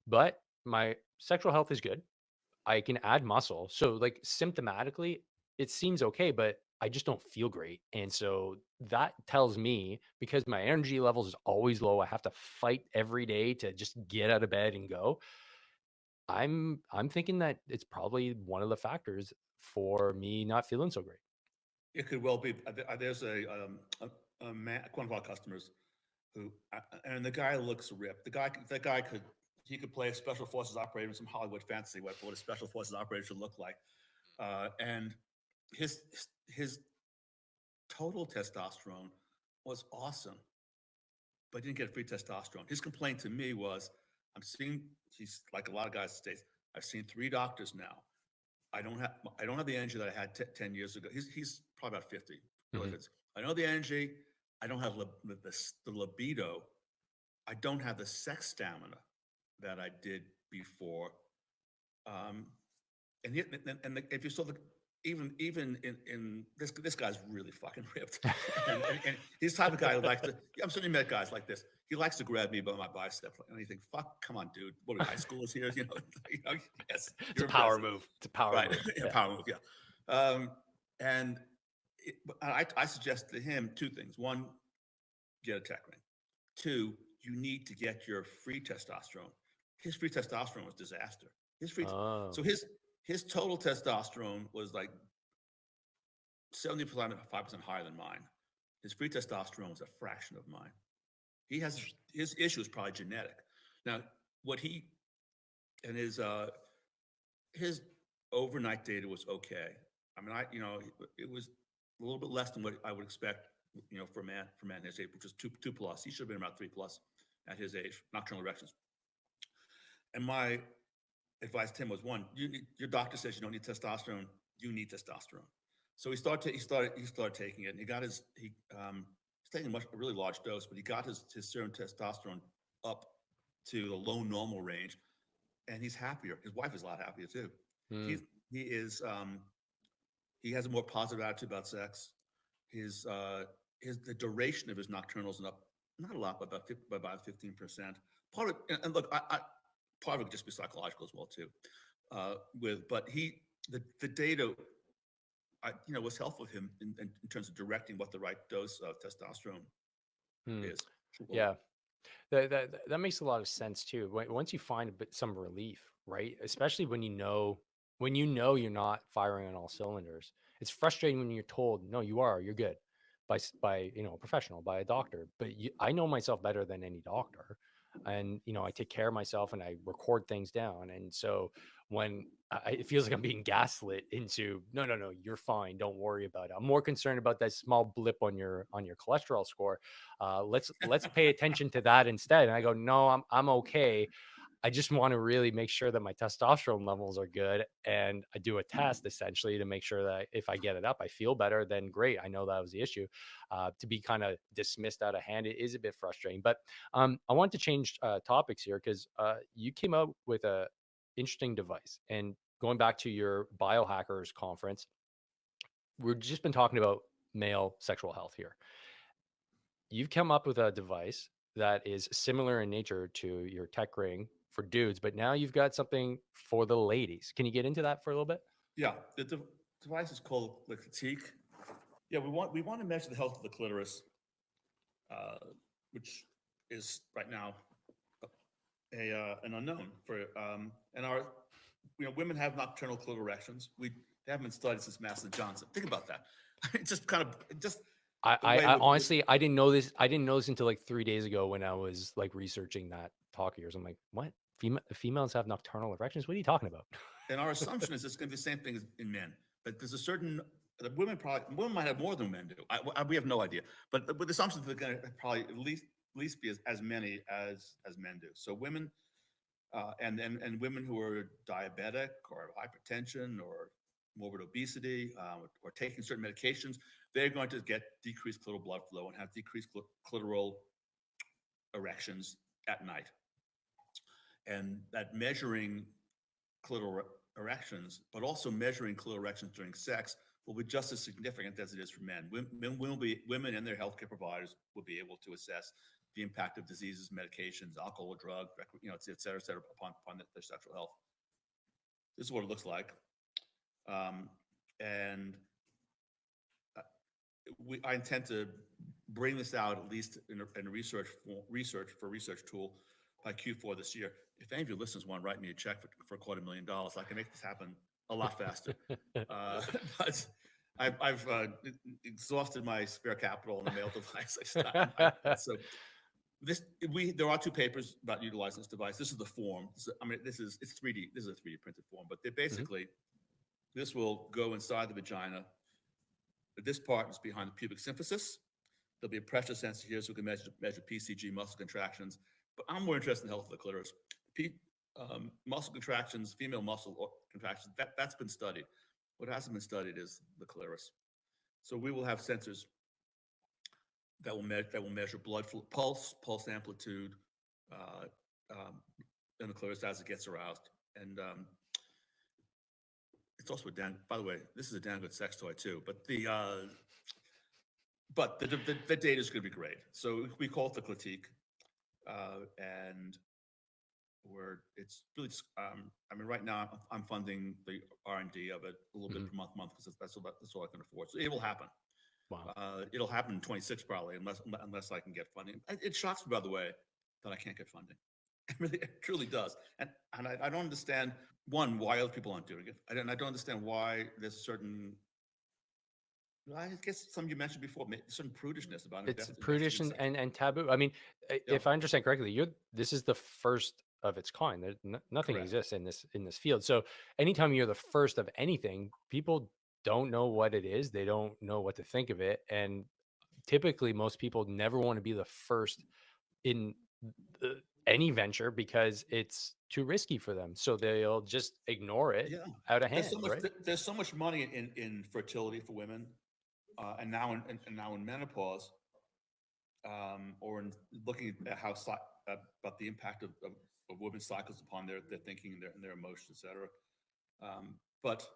But my sexual health is good. I can add muscle. So like symptomatically it seems okay, but I just don't feel great. And so that tells me, because my energy levels is always low, I have to fight every day to just get out of bed and go. I'm thinking that it's probably one of the factors for me not feeling so great. It could well be. There's a man, one of our customers, and the guy looks ripped. The guy could play a special forces operator in some Hollywood fantasy, what a special forces operator should look like. And his total testosterone was awesome, but he didn't get free testosterone. His complaint to me was, he's like a lot of guys in the States. I've seen 3 doctors now. I don't have the energy that I had 10 years ago. He's probably about 50. Mhm. I know the energy. I don't have the libido. I don't have the sex stamina that I did before. Um, if you saw even in this guy's really fucking ripped, and he's the type of guy who likes to. Yeah, I'm certainly met guys like this. He likes to grab me by my bicep, and you think, "Fuck, come on, dude. What are we, high schoolers here? Yes, It's a you're power impressive, move. It's a power right? move. Yeah, Yeah. power move, yeah." And I suggest to him 2 things: one, get a tech ring; 2, you need to get your free testosterone. His free testosterone was disaster. His free, so Oh. his total testosterone was like 75% higher than mine. His free testosterone was a fraction of mine. He has his issue is probably genetic. Now, what he and his overnight data was okay. I mean, it was a little bit less than what I would expect, for a man his age, which is two plus. He should have been about 3+ at his age, nocturnal erections. And my advice to him was one: your doctor says you don't need testosterone. You need testosterone. So he started taking it, and he's taking a really large dose, but he got his serum testosterone up to the low normal range, and he's happier. His wife is a lot happier too. Mm. He's he is he has a more positive attitude about sex. His the duration of his nocturnals is up, not a lot, but about 15%. Part of and look, part of it could just be psychological as well too. But the data, was helpful with him in terms of directing what the right dose of testosterone Mm. is. Yeah. That makes a lot of sense too. Once you find a bit some relief, right? Especially when you know you're not firing on all cylinders. It's frustrating when you're told, "No, you're good," by a professional, by a doctor. But I know myself better than any doctor, and I take care of myself and I record things down. And so when it feels like I'm being gaslit into, no, no, no, you're fine, don't worry about it. I'm more concerned about that small blip on your cholesterol score. Let's pay attention to that instead. And I go, no, I'm okay. I just want to really make sure that my testosterone levels are good. And I do a test essentially to make sure that if I get it up, I feel better, then great. I know that was the issue. To be kind of dismissed out of hand, it is a bit frustrating. But I want to change topics here because you came up with a interesting device. And going back to your biohackers conference, we've just been talking about male sexual health here. You've come up with a device that is similar in nature to your tech ring for dudes, but now you've got something for the ladies. Can you get into that for a little bit? Yeah, the device is called the critique. Yeah, we want to measure the health of the clitoris, uh, which is right now an unknown for and our women have nocturnal clitoral erections. They haven't been studied since Master Johnson. Think about that. It's just kind of just the way I honestly I didn't know this. I didn't know this until like 3 days ago when I was like researching that talk of yours. I'm like, what? Females have nocturnal erections? What are you talking about? and our assumption is it's going to be the same thing as in men, but there's a certain the women might have more than men do. We have no idea, but with the assumption that they're going to probably at least be as many as men do. So women and women who are diabetic or hypertension or morbid obesity or taking certain medications, they're going to get decreased clitoral blood flow and have decreased clitoral erections at night. And that measuring clitoral erections, but also measuring clitoral erections during sex will be just as significant as it is for men. Women and their healthcare providers will be able to assess the impact of diseases, medications, alcohol, drug, et cetera, upon their sexual health. This is what it looks like. And I intend to bring this out at least in a research tool by Q4 this year. If any of your listeners want to write me a check for $250,000, I can make this happen a lot faster. But I've exhausted my spare capital on the male device. So there are two papers about utilizing this device. This is the form. It's 3D. This is a 3D printed form, but they're Mhm. basically this will go inside the vagina. This part is behind the pubic symphysis. There'll be a pressure sensor here so we can measure PCG muscle contractions. But I'm more interested in the health of the clitoris. Muscle contractions, female muscle contractions, that's been studied. What hasn't been studied is the clitoris. So we will have sensors that will measure blood flow, pulse amplitude, uh, in the clitoris as it gets aroused. And it's also by the way, this is a damn good sex toy too. But the data is going to be great. So we call it the critique, and it's really right now I'm funding the R&D of it a little bit Mhm. per month because that's all I can afford. So it will happen. Wow. It'll happen in 26 probably unless I can get funding. It shocks me, by the way, that I can't get funding. It truly does. And I don't understand why other people aren't doing it. I don't understand why there's certain I guess some you mentioned before, some prudishness about It's investing prudish in sexual. and taboo. I mean, Yeah, if I understand correctly, this is the first of its kind. Nothing correct. exists in this field. So anytime you're the first of anything, people don't know what it is. They don't know what to think of it, and typically most people never want to be the first in any venture because it's too risky for them. So they'll just ignore it Yeah, out of hand, right? there's so much money in fertility for women, and now and now in menopause, or in looking at about the impact of women's cycles upon their thinking and their emotions, etc. But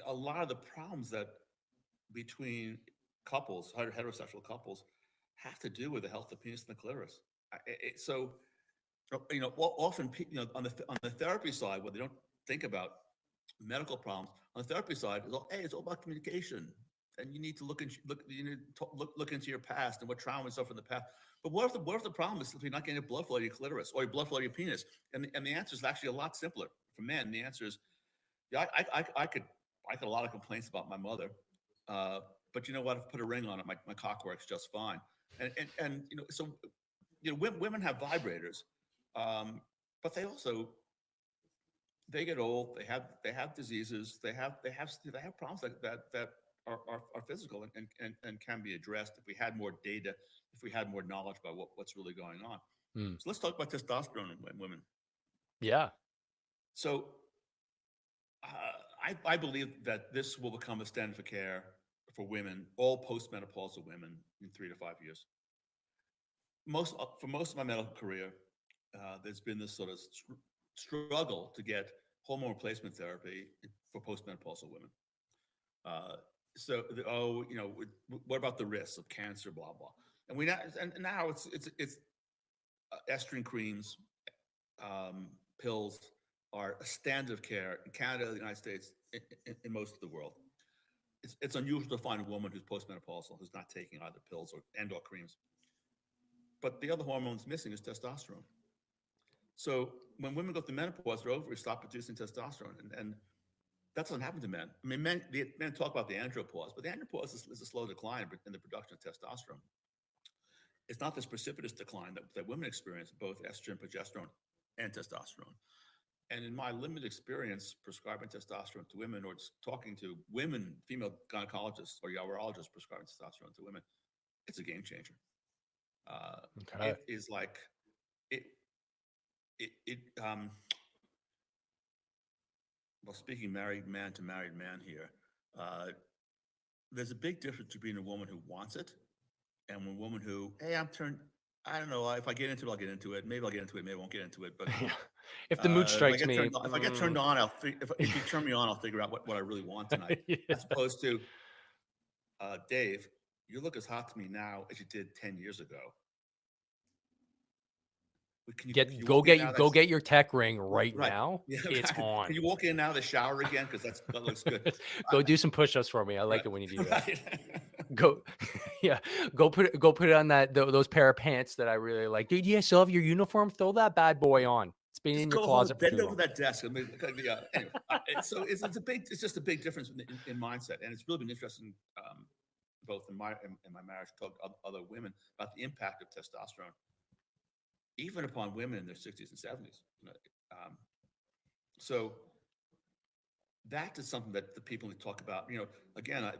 a lot of the problems that between couples, heterosexual couples, have to do with the health of the penis and the clitoris. So, often, on the therapy side, where they don't think about medical problems, on the therapy side, it's all about communication, and you need to you need to look into your past and what trauma and stuff in the past. But what if the problem is simply not getting blood flow to your clitoris or your blood flow to your penis? And the answer is actually a lot simpler for men. The answer is, yeah, I could a lot of complaints about my mother, uh, but you know what? If I put a ring on it, my cock works just fine. And so women have vibrators, um, but they get old. They have diseases. They have problems that are physical and can be addressed if we had more data, if we had more knowledge about what's really going on. Mm. So let's talk about testosterone in women. Yeah. So I believe that this will become a standard of care for women, all postmenopausal women, in 3 to 5 years. For most of my medical career, there's been this sort of struggle to get hormone replacement therapy for postmenopausal women. Uh, what about the risks of cancer, blah blah. And now it's estrogen creams, pills are a standard of care in Canada, the United States, in most of the world. It's unusual to find a woman who's postmenopausal who's not taking either pills or creams. But the other hormone's missing is testosterone. So when women go through menopause, their ovaries stop producing testosterone, and that doesn't happen to men. I mean, men talk about the andropause, but the andropause is a slow decline in the production of testosterone. It's not this precipitous decline that women experience, both estrogen, progesterone, and testosterone. And in my limited experience prescribing testosterone to women, or just talking to women, female gynecologists or urologists prescribing testosterone to women, it's a game changer. Okay. It is like it. It. Well, speaking married man to married man here, uh, there's a big difference between a woman who wants it and a woman who, hey, I'm turned. I don't know. If I get into it, I'll get into it. Maybe I'll get into it. Maybe I won't get into it. But Yeah. If the mood strikes me, if I get turned on, if you turn me on, I'll figure out what I really want tonight. yeah. As opposed to, Dave, you look as hot to me now as you did 10 years ago. Can you walk in now? Go get your tech ring right Right. now. Yeah. It's Can on. you walk in now the shower again? Because that looks good. Go do some push-ups for me. I like Right. it when you do that. Right. Go, yeah, go put it on those pair of pants that I really like. Dude, you still have your uniform? Throw that bad boy on. It's been Just in your go home, closet for bend too over long. that desk. I mean, yeah. Anyway, it's just a big difference in mindset, and it's really been interesting, both in my marriage, to talk to other women about the impact of testosterone, even upon women in their 60s and 70s. So that is something that the people who talk about. Again,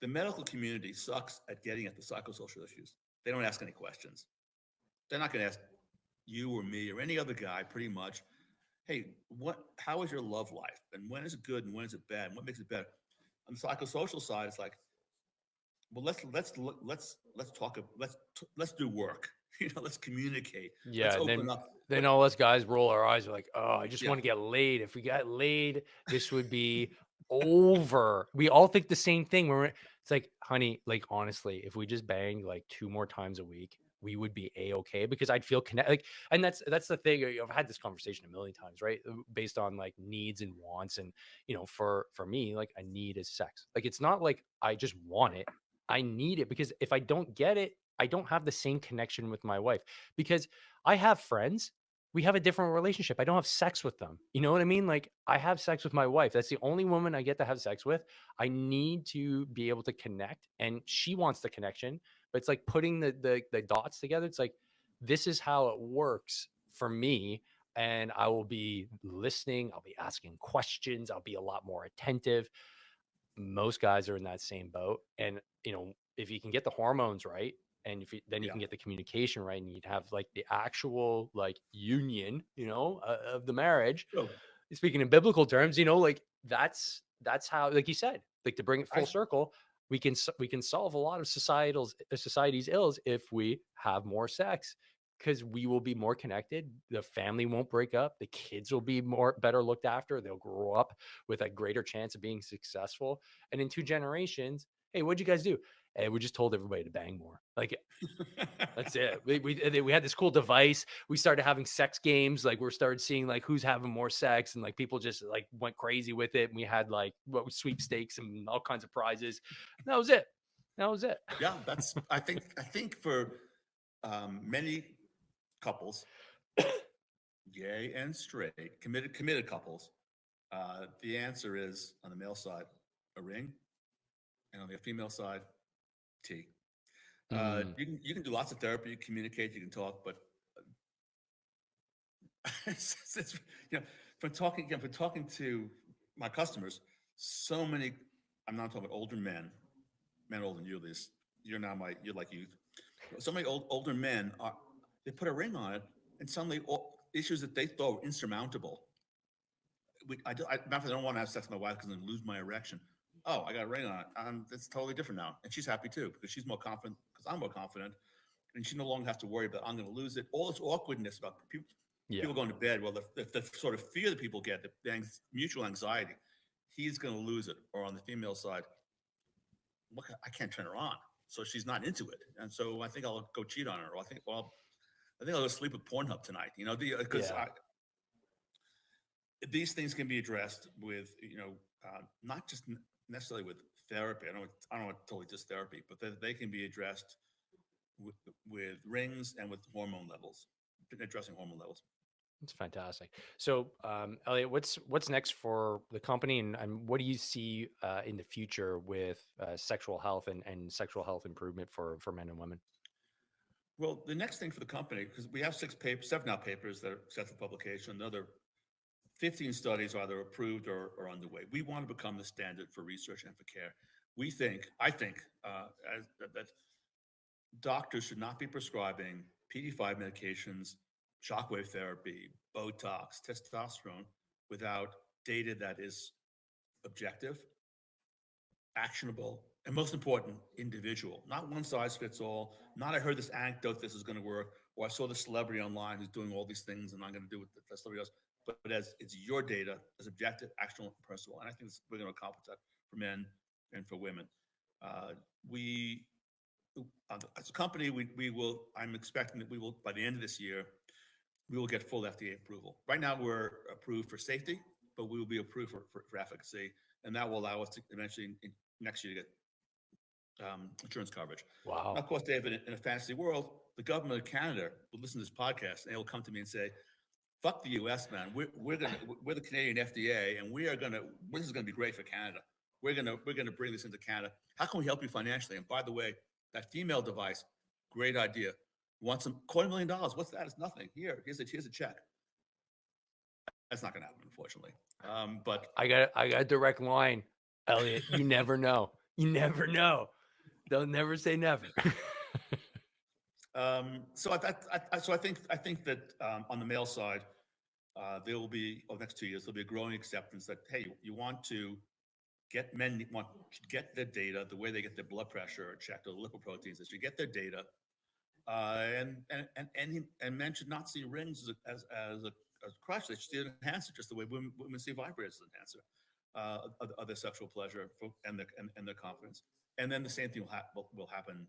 the medical community sucks at getting at the psychosocial issues. They don't ask any questions. They're not going to ask you or me or any other guy, pretty much, hey, how is your love life, and when is it good and when is it bad, and what makes it better? On the psychosocial side, it's like, well, let's talk. Let's do work. Let's communicate. Yeah, Let's and open up. then But all us guys roll our eyes. We're like, oh, I just yeah, want to get laid. If we got laid, this would be over. We all think the same thing. It's like, honey, like honestly, if we just banged like 2 more times a week, we would be a-okay because I'd feel connected. Like, and that's the thing. I've had this conversation a million times, right? Based on like needs and wants, and for me, like a need is sex. Like it's not like I just want it. I need it because if I don't get it, I don't have the same connection with my wife because I have friends we have a different relationship. I don't have sex with them. You know what I mean? Like I have sex with my wife. That's the only woman I get to have sex with. I need to be able to connect, and she wants the connection. But it's like putting the dots together. It's like this is how it works for me, and I will be listening. I'll be asking questions. I'll be a lot more attentive. Most guys are in that same boat, and if you can get the hormones right, and if you, then you Yeah. can get the communication right, and you'd have like the actual like union, of the marriage. So Speaking in biblical terms, like that's how, like you said, like to bring it I full circle, we can solve a lot of society's ills if we have more sex, because we will be more connected. The family won't break up. The kids will be more better looked after. They'll grow up with a greater chance of being successful. And in 2 generations, hey, what'd you guys do? Hey, we just told everybody to bang more. Like that's it. We had this cool device. We started having sex games. Like we started seeing like who's having more sex, and like people just like went crazy with it. And we had like what was sweepstakes and all kinds of prizes. And that was it. That was it. yeah, that's I think for many couples, gay and straight, committed couples, the answer is on the male side a ring, and on the female side T. Mm, You can do lots of therapy, communicate, you can talk, but it's, you know, from talking to my customers, so many. I'm not talking about older men older than you. This you're like youth. So many older men are. They put a ring on it, and suddenly all issues that they thought were insurmountable. I don't want to have sex with my wife because I'm going to lose my erection. Oh, I got a ring on it. It's totally different now, and she's happy too because she's more confident because I'm more confident, and she no longer has to worry about I'm going to lose it. All this awkwardness about yeah. people going to bed. Well, the sort of fear that people get, mutual anxiety, he's going to lose it. Or on the female side, look, I can't turn her on, so she's not into it, and so I think I'll go cheat on her. Or I think I'll go sleep with Pornhub tonight. Because Yeah. these things can be addressed with not just necessarily with therapy. I don't want totally just therapy, but they can be addressed with, with rings and with hormone levels, addressing hormone levels. It's fantastic. So, Elliot, what's next for the company, and what do you see in the future with sexual health and sexual health improvement for men and women? Well, the next thing for the company, because we have seven now papers that are set for publication, another 15 studies are either approved or underway. We want to become the standard for research and for care. I think, that doctors should not be prescribing PD5 medications, shockwave therapy, Botox, testosterone without data that is objective, actionable, and most important, individual. Not one size fits all. Not I heard this anecdote, this is going to work, or I saw this celebrity online who's doing all these things, and I'm going to do what the celebrity does. But as it's your data, as objective, actionable, and personal, and I think we're going to accomplish that for men and for women. We, as a company, we will. I'm expecting that we will by the end of this year, we will get full FDA approval. Right now, we're approved for safety, but we will be approved for efficacy, and that will allow us to eventually next year to get insurance coverage. Now, Wow. of course, David, in a fantasy world, the government of Canada will listen to this podcast and they will come to me and say, "Fuck the U.S., man. We're the Canadian FDA, and we are gonna. This is gonna be great for Canada. We're gonna bring this into Canada. How can we help you financially? And by the way, that female device, great idea. Want some $250,000? What's that? It's nothing. Here's a check. That's not gonna happen, unfortunately. But I got a direct line, Elliot. You never know. You never know. They'll never say never. so I think that on the male side, there will be over the next 2 years there'll be a growing acceptance that hey, you want to get men want to get their data the way they get their blood pressure checked or lipoproteins is you get their data, and men should not see rings as a crutch. They should see an enhancer, just the way women see vibrators as an enhancer of their sexual pleasure and their confidence. And then the same thing will happen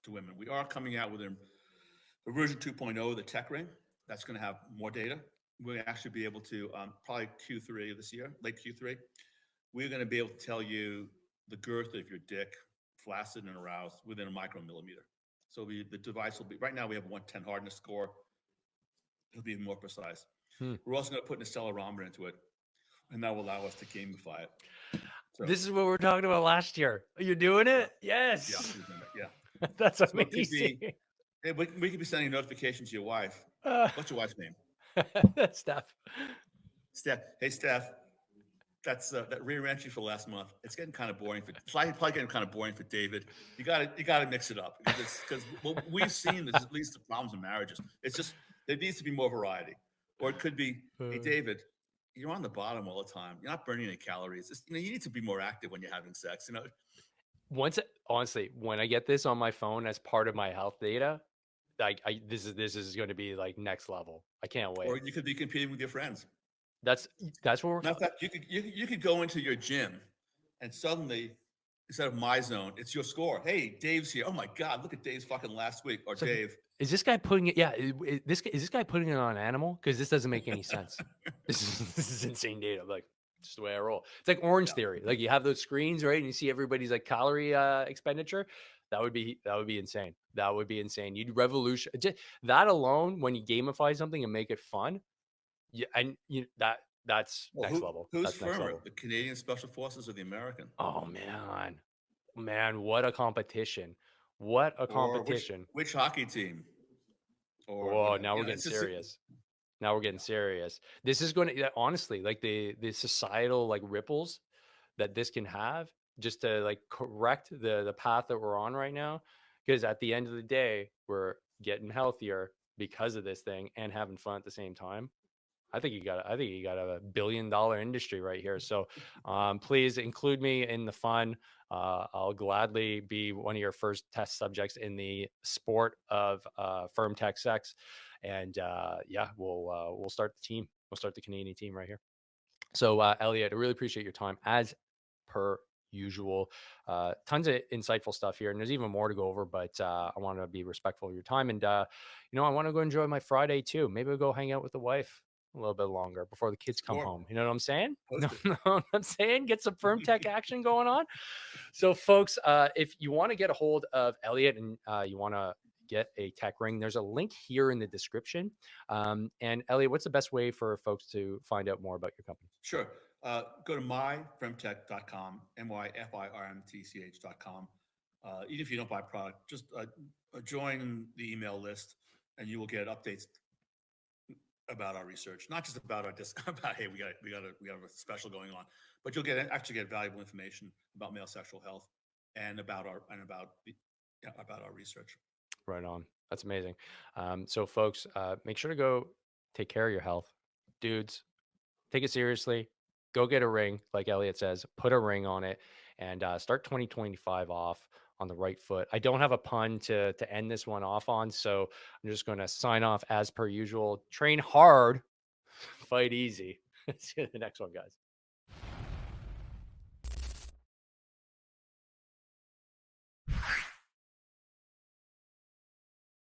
to women. We are coming out with a version 2.0 of the tech ring that's going to have more data. We'll actually be able to probably Q3 of this year, late Q3. We're going to be able to tell you the girth of your dick, flaccid and aroused, within a micromillimeter. So the device will be right now. We have a 110 hardness score. It'll be more precise. Hmm. We're also going to put an accelerometer into it, and that will allow us to gamify it. So, This is what we were talking about last year. You're doing yeah, it? yeah, Yes. we're doing it. Yeah. That's So it could amazing. be, we could be sending notifications to your wife. Uh, What's your wife's name? Steph. Steph. Hey, Steph. That's that rear entry for last month. It's getting kind of boring for. It's probably getting kind of boring for David. You got to mix it up because what we've seen this leads to problems in marriages. It's just there needs to be more variety, or it could be, hey David, you're on the bottom all the time. You're not burning any calories. You need to be more active when you're having sex. Honestly, when I get this on my phone as part of my health data, like this is going to be like next level. I can't Or wait. you could be competing with your friends. That's that's what we're Matter of fact, you could go into your gym, and suddenly, instead of my zone, it's your score. Hey, Dave's here. Oh my God, look at Dave's fucking last week. Or It's like, Dave. is this guy putting it? Yeah, is this guy putting it on an animal? Because this doesn't make any sense. This is insane data. Like, just the way I roll. It's like Orange Yeah. Theory. Like you have those screens, right, and you see everybody's like calorie expenditure. That would be insane. That would be insane. You'd revolution that alone when you gamify something and make it fun. Yeah, and that's Well, next level. who's That's next firmer, level. the Canadian Special Forces or the American? Oh man, what a competition! What a Or competition! which hockey team? Or Oh, whatever. now we're getting It's just serious. Now we're getting yeah. serious. This is going to honestly, like the societal like ripples that this can have just to like correct the path that we're on right now. Because at the end of the day, we're getting healthier because of this thing and having fun at the same time. I think you got a $1 billion industry right here. So please include me in the fun. I'll gladly be one of your first test subjects in the sport of firm tech sex. And yeah, we'll start the team. We'll start the Canadian team right here. So Elliot, I really appreciate your time as per usual. Tons of insightful stuff here, and there's even more to go over. But I want to be respectful of your time, and I want to go enjoy my Friday too. Maybe we'll go hang out with the wife a little bit longer before the kids come Score. home. You know what I'm saying? No, Post it. no, what I'm saying, get some firm tech action going on. So, folks, if you want to get a hold of Elliot and you want to get a tech ring, there's a link here in the description. And Elliot, what's the best way for folks to find out more about your company? Sure. Go to myfirmtech.com, myfirmtch.com. Even if you don't buy product, just join the email list, and you will get updates about our research, not just about our about hey, we got a special going on, but you'll actually get valuable information about male sexual health and about our research. Right on. That's amazing. So, folks, make sure to go take care of your health. Dudes, take it seriously. Go get a ring, like Elliot says, put a ring on it, and start 2025 off on the right foot. I don't have a pun to end this one off on, so I'm just going to sign off as per usual. Train hard, fight easy. See you in the next one, guys.